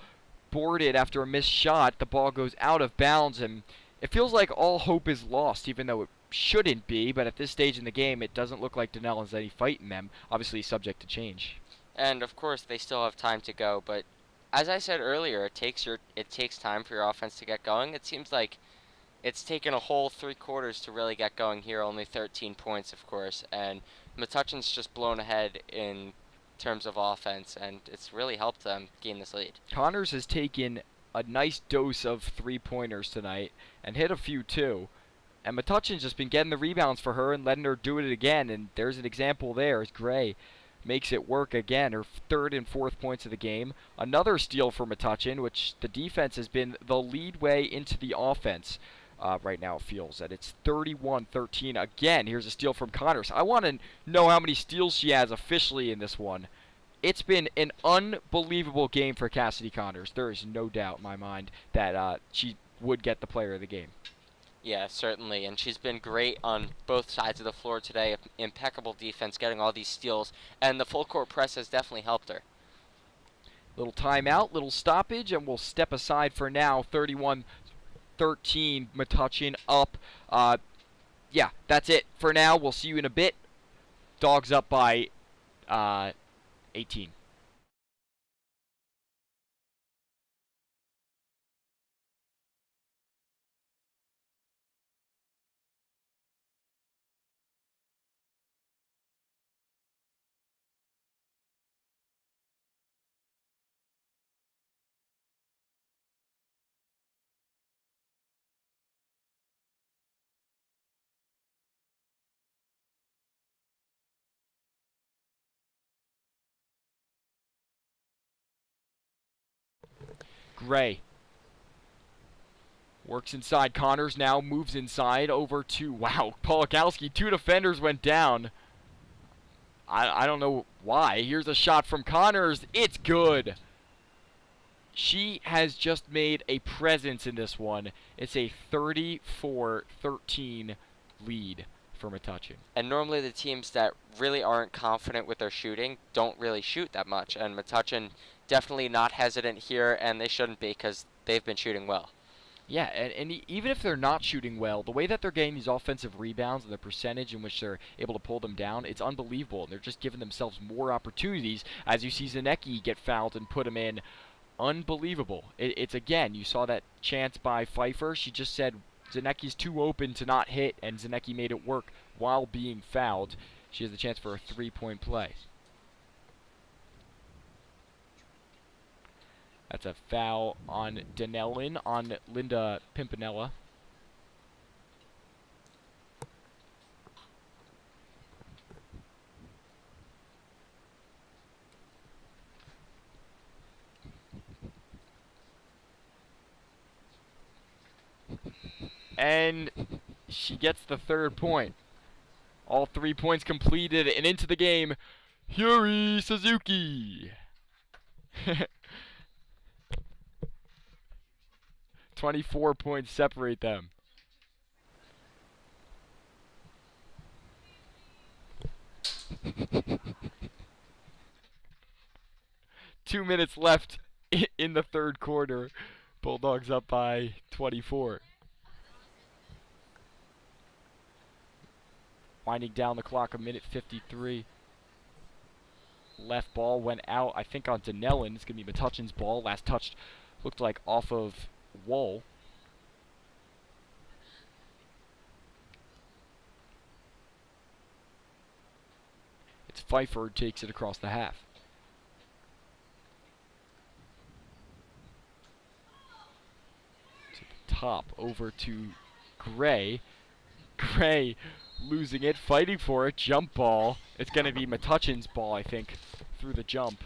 boarded after a missed shot. The ball goes out of bounds, and it feels like all hope is lost, even though it shouldn't be. But at this stage in the game, it doesn't look like Dunellen's any fight in them. Obviously subject to change. And of course, they still have time to go. But as I said earlier, it takes time for your offense to get going. It seems like it's taken a whole 3 quarters to really get going here. Only 13 points, of course, and Metuchen's just blown ahead in terms of offense, and it's really helped them gain this lead. Connors has taken a nice dose of three-pointers tonight and hit a few too. And Metuchen's just been getting the rebounds for her and letting her do it again. And there's an example there as Gray makes it work again. Her third and fourth points of the game. Another steal for Metuchen, which the defense has been the lead way into the offense. Right now it feels that it's 31-13. Again, here's a steal from Connors. I want to know how many steals she has officially in this one. It's been an unbelievable game for Cassidy Connors. There is no doubt in my mind that she would get the player of the game. Yeah, certainly, and she's been great on both sides of the floor today. Impeccable defense, getting all these steals, and the full court press has definitely helped her. Little timeout, little stoppage, and we'll step aside for now. 31-13, Metuchen up. Yeah, that's it for now. We'll see you in a bit. Dogs up by 18. Gray works inside. Connors now moves inside over to, wow, Polakowski. 2 defenders went down. I don't know why. Here's a shot from Connors. It's good. She has just made a presence in this one. It's a 34-13 lead for Metuchen. And normally the teams that really aren't confident with their shooting don't really shoot that much, and Metuchen definitely not hesitant here, and they shouldn't be because they've been shooting well. Yeah, and even if they're not shooting well, the way that they're getting these offensive rebounds and the percentage in which they're able to pull them down, it's unbelievable. And they're just giving themselves more opportunities, as you see Zanecki get fouled and put him in. Unbelievable. It's again, you saw that chance by Pfeiffer. She just said Zanecki's too open to not hit, and Zanecki made it work while being fouled. She has the chance for a three-point play. That's a foul on Dunellen, on Linda Pimpinella. And she gets the third point. All 3 points completed and into the game, Hyuri Suzuki. 24 points separate them. Two minutes left in the third quarter. Bulldogs up by 24. Winding down the clock, a minute 53. Left ball went out, I think, on Dunellen. It's going to be Metuchen's ball. Last touch looked like off of Wool. It's Pfeiffer who takes it across the half. To the top, over to Gray. Gray losing it, fighting for it, jump ball. It's going to be Metuchen's ball, I think, through the jump.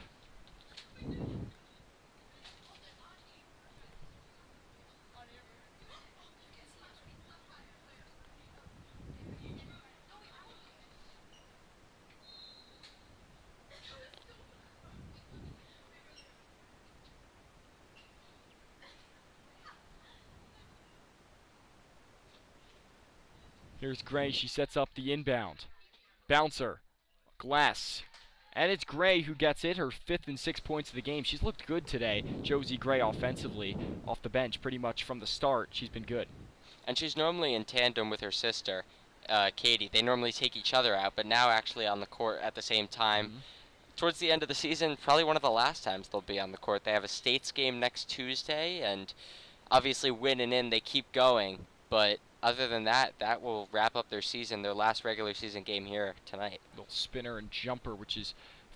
Here's Gray. She sets up the inbound. Bouncer. Glass. And it's Gray who gets it, her 5th and 6th points of the game. She's looked good today, Josie Gray, offensively, off the bench pretty much from the start. She's been good. And she's normally in tandem with her sister, Katie. They normally take each other out, but now actually on the court at the same time. Towards the end of the season, probably one of the last times they'll be on the court. They have a States game next Tuesday, and obviously winning in, they keep going. But other than that, that will wrap up their season, their last regular season game here tonight. Little spinner and jumper, which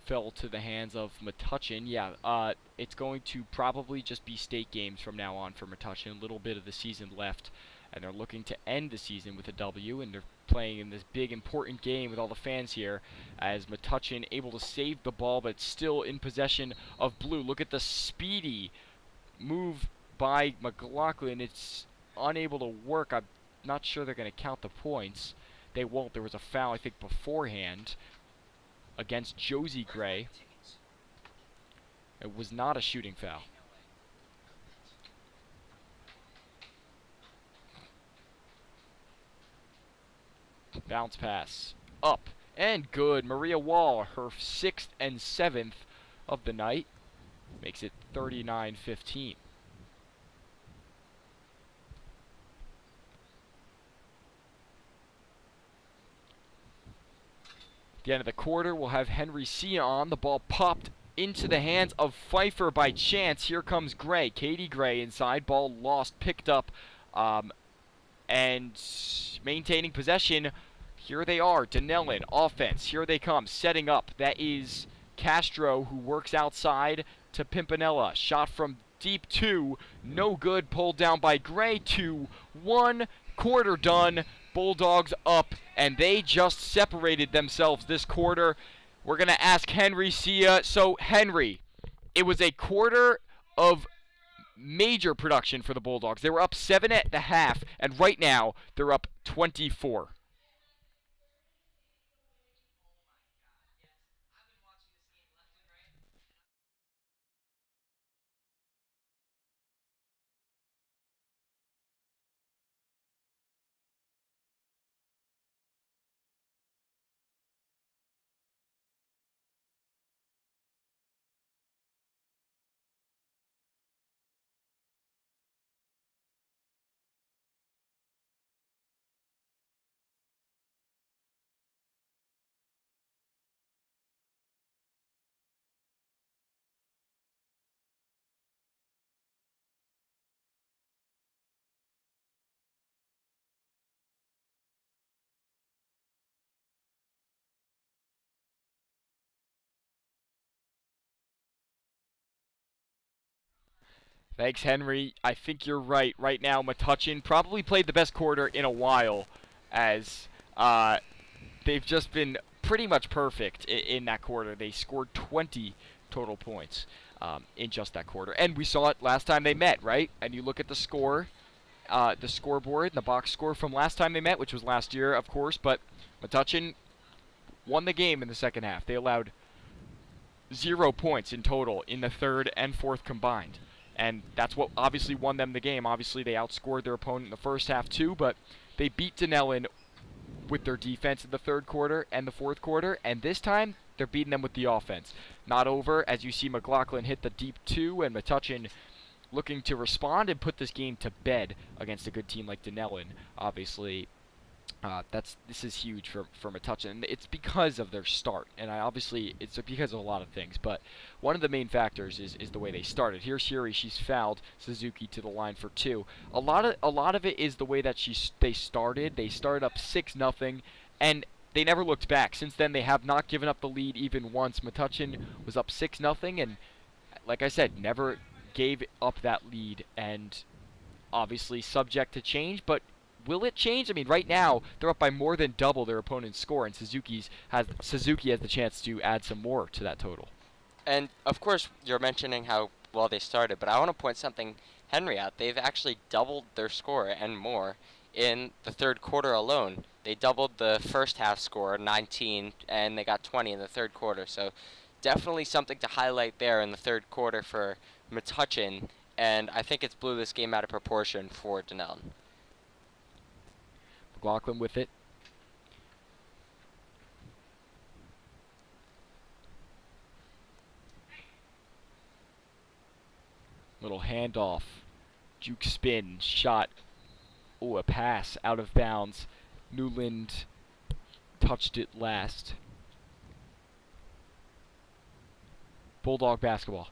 fell to the hands of Metuchen. Yeah, it's going to probably just be state games from now on for Metuchen. A little bit of the season left, and they're looking to end the season with a W, and they're playing in this big, important game with all the fans here, as Metuchen able to save the ball, but still in possession of blue. Look at the speedy move by McLaughlin. It's unable to work. I'm not sure they're going to count the points. They won't. There was a foul, I think, beforehand against Josie Gray. It was not a shooting foul. Bounce pass. Up. And good. Maria Wall, her 6th and 7th of the night. Makes it 39-15. At the end of the quarter, we'll have Henry Sia on. The ball popped into the hands of Pfeiffer by chance. Here comes Gray. Katie Gray inside. Ball lost. Picked up. And maintaining possession. Here they are. Dunellen. Offense. Here they come. Setting up. That is Castro, who works outside to Pimpinella. Shot from deep 2. No good. Pulled down by Gray. 2-1. Quarter done. Bulldogs up, and they just separated themselves this quarter. We're going to ask Henry Sia. So, Henry, it was a quarter of major production for the Bulldogs. They were up 7 at the half, and right now they're up 24. Thanks, Henry. I think you're right. Right now, Metuchen probably played the best quarter in a while, as they've just been pretty much perfect in that quarter. They scored 20 total points in just that quarter. And we saw it last time they met, right? And you look at the score, the scoreboard, the box score from last time they met, which was last year, of course, but Metuchen won the game in the second half. They allowed 0 points in total in the third and fourth combined. And that's what obviously won them the game. Obviously, they outscored their opponent in the first half too, but they beat Dunellen with their defense in the third quarter and the fourth quarter, and this time they're beating them with the offense. Not over, as you see McLaughlin hit the deep 2, and Metuchen looking to respond and put this game to bed against a good team like Dunellen. Obviously, this is huge for Metuchen, and it's because of their start, and obviously it's because of a lot of things, but one of the main factors is the way they started. Here's Shiri, she's fouled Suzuki to the line for 2. A lot of it is the way that they started. They started up 6-0, and they never looked back. Since then, they have not given up the lead even once. Metuchen was up 6-0, and like I said, never gave up that lead, and obviously subject to change, but will it change? I mean, right now, they're up by more than double their opponent's score, and Suzuki has the chance to add some more to that total. And, of course, you're mentioning how well they started, but I want to point something, Henry, out. They've actually doubled their score and more in the third quarter alone. They doubled the first half score, 19, and they got 20 in the third quarter. So definitely something to highlight there in the third quarter for Metuchen, and I think it's blew this game out of proportion for Dunellen. McLaughlin with it. Little handoff. Juke spin. Shot. Oh, a pass out of bounds. Newland touched it last. Bulldog basketball.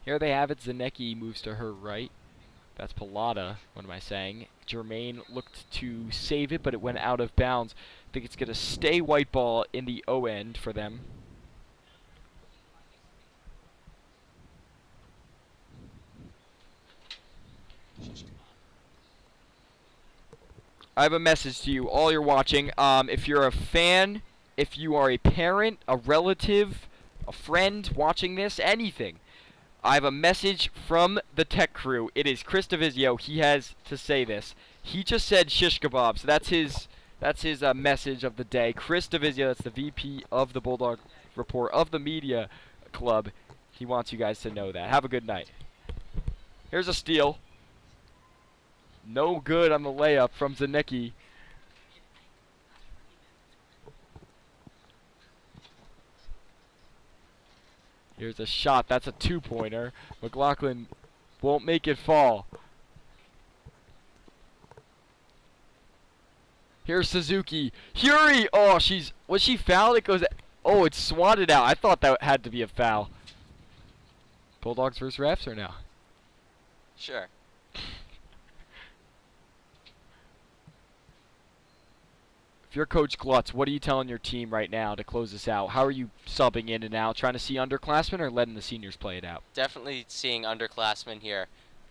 Here they have it. Zanecki moves to her right. That's Pilata. What am I saying? Germain looked to save it, but it went out of bounds. I think it's going to stay white ball in the O end for them. I have a message to you, all you're watching. If you're a fan, if you are a parent, a relative, a friend watching this, anything, I have a message from the tech crew. It is Chris DeVizio. He has to say this. He just said shish kebab, so that's his message of the day. Chris DeVizio, that's the VP of the Bulldog Report of the Media Club. He wants you guys to know that. Have a good night. Here's a steal. No good on the layup from Zanecki. Here's a shot. That's a two-pointer. McLaughlin won't make it fall. Here's Suzuki. Huri! Oh, was she fouled? It goes... Oh, it's swatted out. I thought that had to be a foul. Bulldogs versus refs or no? Sure. If you're Coach Glutz, what are you telling your team right now to close this out? How are you subbing in and out? Trying to see underclassmen or letting the seniors play it out? Definitely seeing underclassmen here.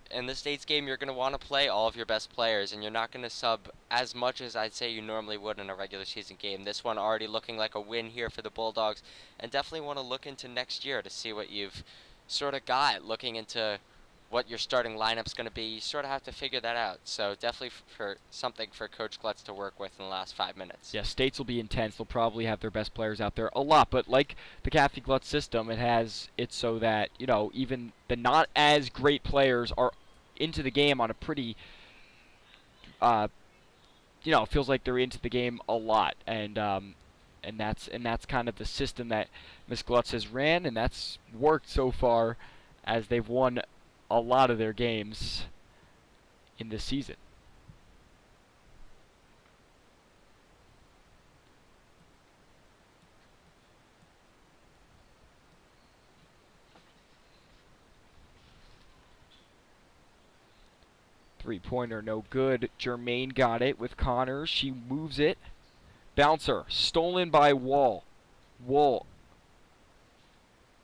In the States game, you're going to want to play all of your best players, and you're not going to sub as much as I'd say you normally would in a regular season game. This one already looking like a win here for the Bulldogs, and definitely want to look into next year to see what you've sort of got, looking into what your starting lineup's going to be. You sort of have to figure that out. So definitely for something for Coach Glutz to work with in the last 5 minutes. Yeah, States will be intense. They'll probably have their best players out there a lot. But like the Kathy Glutz system, it has it so that, you know, even the not as great players are into the game on a pretty, you know, it feels like they're into the game a lot. And that's kind of the system that Miss Glutz has ran, and that's worked so far as they've won a lot of their games in this season. Three-pointer, no good. Germain got it with Connors. She moves it. Bouncer, stolen by Wall. Wall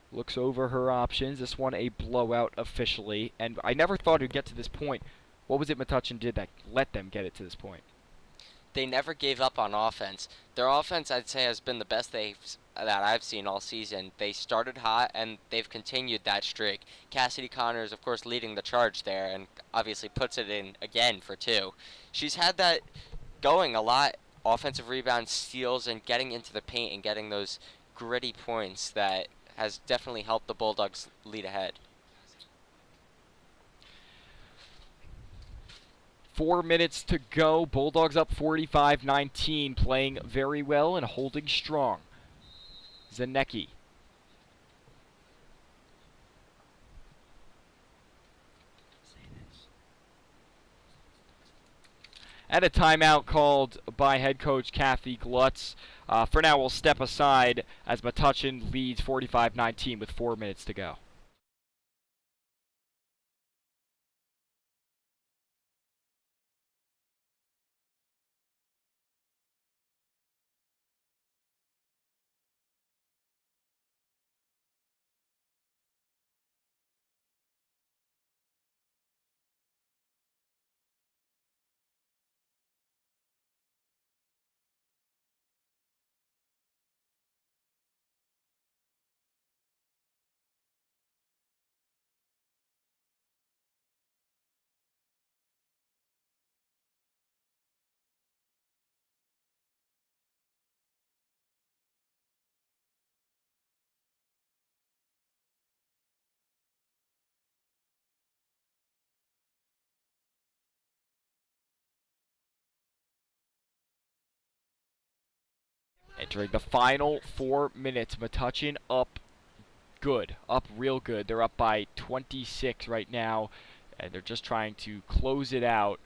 looks over her options. This one a blowout officially. And I never thought it would get to this point. What was it Metuchen did that let them get it to this point? They never gave up on offense. Their offense, I'd say, has been the best that I've seen all season. They started hot, and they've continued that streak. Cassidy Connors, of course, leading the charge there, and obviously puts it in again for 2. She's had that going a lot. Offensive rebounds, steals, and getting into the paint and getting those gritty points that has definitely helped the Bulldogs lead ahead. 4 minutes to go. Bulldogs up 45-19, playing very well and holding strong. Zanecki. And a timeout called by head coach Kathy Glutz. For now, we'll step aside as Metuchen leads 45-19 with 4 minutes to go. Entering the final 4 minutes, Metuchen up good, up real good. They're up by 26 right now, and they're just trying to close it out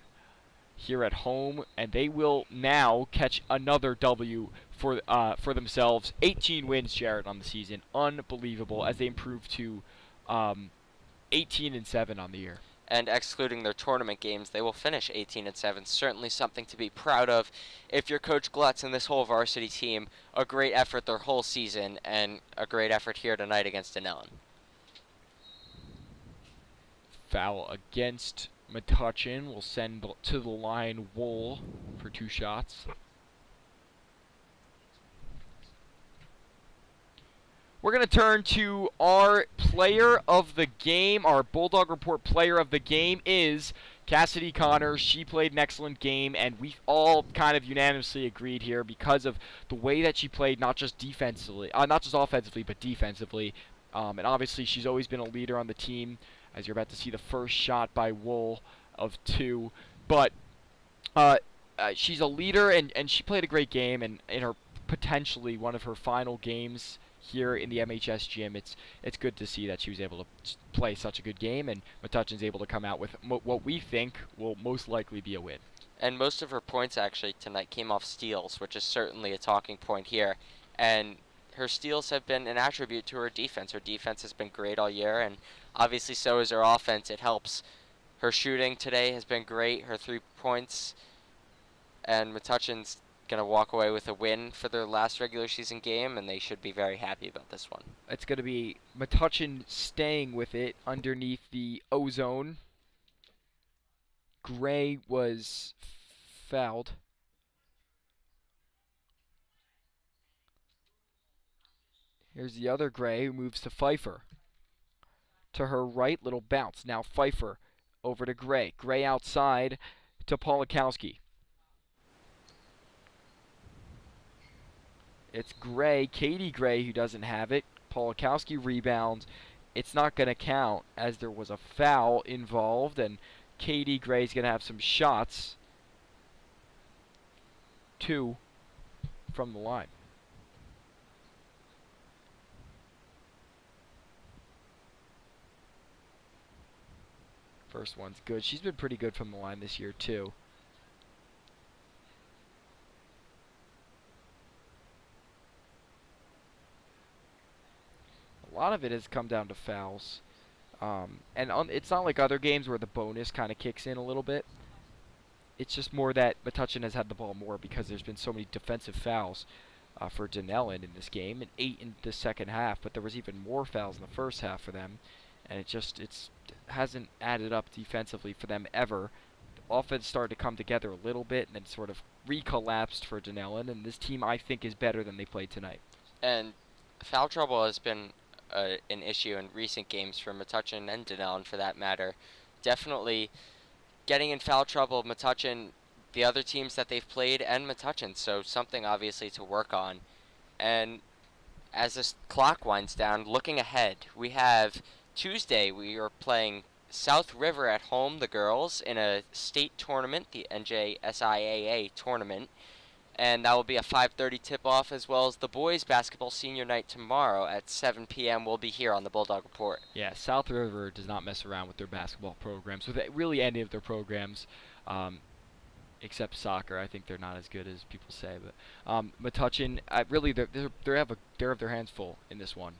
here at home, and they will now catch another W for themselves. 18 wins, Jared, on the season. Unbelievable, as they improve to 18-7 on the year. And excluding their tournament games, they will finish 18-7. Certainly something to be proud of. If you're Coach Glutz and this whole varsity team, a great effort their whole season, and a great effort here tonight against Dunellen. Foul against Metuchen will send to the line Wool for 2 shots. We're going to turn to our player of the game. Our Bulldog Report player of the game is Cassidy Connors. She played an excellent game, and we all kind of unanimously agreed here because of the way that she played, not just defensively, not just offensively, but defensively. And obviously, she's always been a leader on the team, as you're about to see the first shot by Wool of 2. But she's a leader, and she played a great game, and in her potentially one of her final games here in the MHS gym, it's good to see that she was able to play such a good game, and Metuchen's able to come out with what we think will most likely be a win. And most of her points actually tonight came off steals, which is certainly a talking point here. And her steals have been an attribute to her defense. Her defense has been great all year, and obviously so is her offense. It helps. Her shooting today has been great, her 3 points, and Metuchen's going to walk away with a win for their last regular season game, and they should be very happy about this one. It's going to be Metuchen staying with it underneath the ozone. Gray was fouled. Here's the other Gray, who moves to Pfeiffer. To her right, little bounce. Now Pfeiffer over to Gray. Gray outside to Polakowski. It's Gray, Katie Gray, who doesn't have it. Polakowski rebounds. It's not going to count, as there was a foul involved, and Katie Gray's going to have some shots. 2 from the line. First one's good. She's been pretty good from the line this year, too. A lot of it has come down to fouls. It's not like other games where the bonus kind of kicks in a little bit. It's just more that Metuchen has had the ball more because there's been so many defensive fouls for Dunellen in this game, and 8 in the second half, but there was even more fouls in the first half for them, and it hasn't added up defensively for them ever. The offense started to come together a little bit and then sort of recollapsed for Dunellen, and this team, I think, is better than they played tonight. And foul trouble has been an issue in recent games for Metuchen and Dunellen, for that matter. Definitely getting in foul trouble, Metuchen, the other teams that they've played, and Metuchen, so something obviously to work on. And as this clock winds down, looking ahead, we have Tuesday, we are playing South River at home, the girls, in a state tournament, the NJSIAA tournament. And that will be a 5:30 tip-off, as well as the boys' basketball senior night tomorrow at 7 p.m. will be here on the Bulldog Report. Yeah, South River does not mess around with their basketball programs, with really any of their programs, except soccer. I think they're not as good as people say. But Metuchen, really, they have their hands full in this one.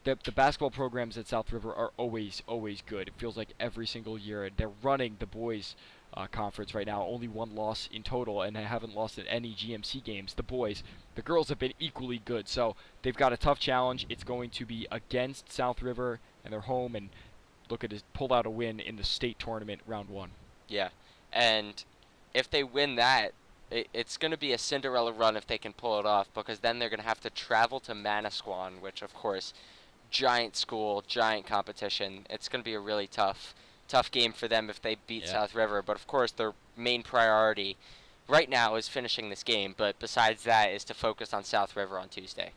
The basketball programs at South River are always good. It feels like every single year, and they're running the boys' conference right now. Only 1 loss in total, and they haven't lost in any GMC games. The girls have been equally good, so they've got a tough challenge. It's going to be against South River, and they're home, and looking to pull out a win in the state tournament round 1. Yeah, and if they win that, it's going to be a Cinderella run if they can pull it off, because then they're going to have to travel to Manasquan, which, of course, giant school, giant competition. It's going to be a really tough game for them if they beat South River. But of course, their main priority right now is finishing this game. But besides that, is to focus on South River on Tuesday.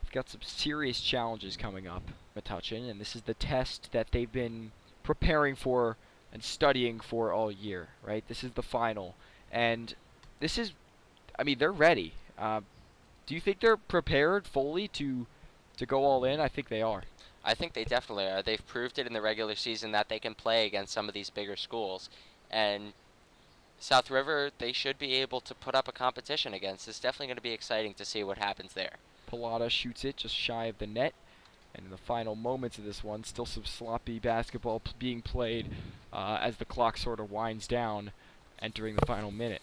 We've got some serious challenges coming up, Metuchen, and this is the test that they've been preparing for and studying for all year, right? This is the final, and this is I mean, they're ready. Do you think they're prepared fully to go all in? I think they are. I think they definitely are. They've proved it in the regular season that they can play against some of these bigger schools. And South River, they should be able to put up a competition against. It's definitely going to be exciting to see what happens there. Pilata shoots it just shy of the net. And in the final moments of this one, still some sloppy basketball being played as the clock sort of winds down, entering the final minute.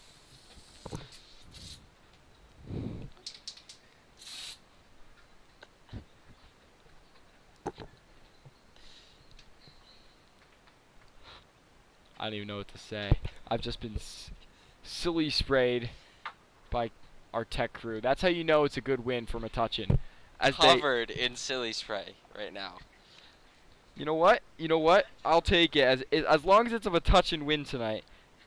I don't even know what to say. I've just been silly sprayed by our tech crew. That's how you know it's a good win for Metuchen. Covered in silly spray right now. You know what? You know what? I'll take it. As long as it's a Metuchen win tonight,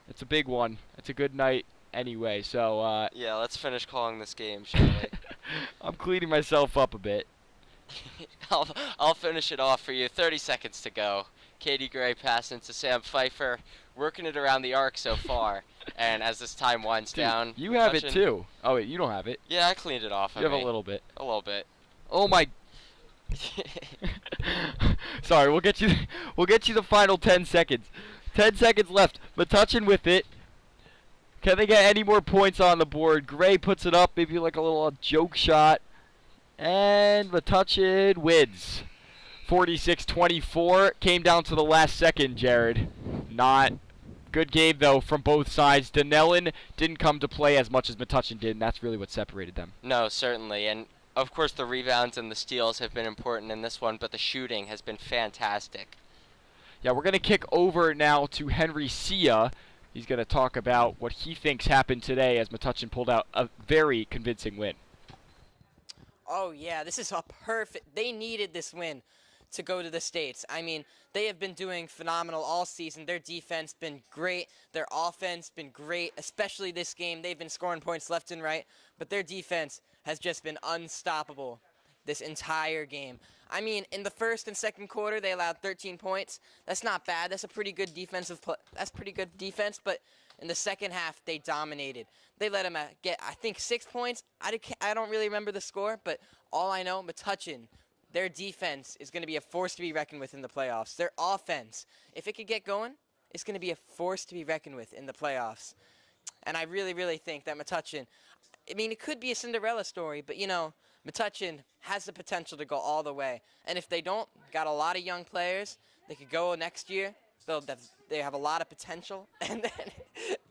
it's a big one. It's a good night anyway. So yeah, let's finish calling this game, shall we? I'm cleaning myself up a bit. I'll finish it off for you. 30 seconds to go. Katie Gray passing to Sam Pfeiffer, working it around the arc so far. And as this time winds down, you have it too. Oh wait, you don't have it. Yeah, I cleaned it off. You have a little bit. A little bit. Oh my. Sorry, we'll get you the final 10 seconds. 10 seconds left. Metuchen with it. Can they get any more points on the board? Gray puts it up, maybe like a little joke shot. And Metuchen wins. 46-24. Came down to the last second, Jared. Not good game, though, from both sides. Dunellen didn't come to play as much as Metuchen did, and that's really what separated them. No, certainly. And, of course, the rebounds and the steals have been important in this one, but the shooting has been fantastic. Yeah, we're going to kick over now to Henry Sia. He's going to talk about what he thinks happened today as Metuchen pulled out a very convincing win. Oh, yeah, this is a perfect... They needed this win to go to the States. I mean, they have been doing phenomenal all season. Their defense been great. Their offense been great, especially this game. They've been scoring points left and right, but their defense has just been unstoppable this entire game. I mean, in the first and second quarter, they allowed 13 points. That's not bad. That's a pretty good defensive play. That's pretty good defense, but in the second half, they dominated. They let them get, I think, 6 points. I don't really remember the score, but all I know, Metuchen, their defense is going to be a force to be reckoned with in the playoffs. Their offense, if it could get going, it's going to be a force to be reckoned with in the playoffs. And I really, really think that Metuchen, I mean, it could be a Cinderella story, but, you know, Metuchen has the potential to go all the way. And if they don't, got a lot of young players. They could go next year. They have a lot of potential. And then,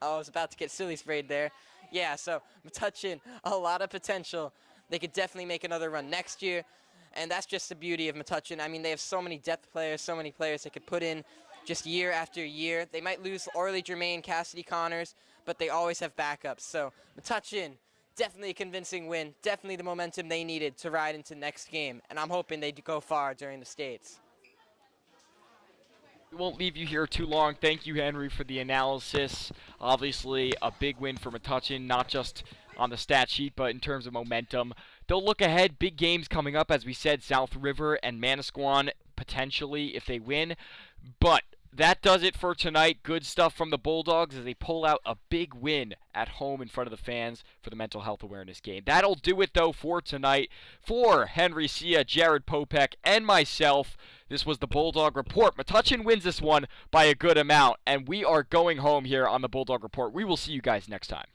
I was about to get silly sprayed there. Yeah, so Metuchen, a lot of potential. They could definitely make another run next year. And that's just the beauty of Metuchen. I mean, they have so many depth players, so many players they could put in just year after year. They might lose Orly Germain, Cassidy Connors, but they always have backups. So Metuchen, definitely a convincing win. Definitely the momentum they needed to ride into next game. And I'm hoping they go far during the States. We won't leave you here too long. Thank you, Henry, for the analysis. Obviously, a big win for Metuchen, not just on the stat sheet, but in terms of momentum. They'll look ahead. Big games coming up, as we said, South River and Manasquan, potentially, if they win. But that does it for tonight. Good stuff from the Bulldogs as they pull out a big win at home in front of the fans for the mental health awareness game. That'll do it, though, for tonight. For Henry Sia, Jared Popek, and myself, this was the Bulldog Report. Metuchen wins this one by a good amount, and we are going home here on the Bulldog Report. We will see you guys next time.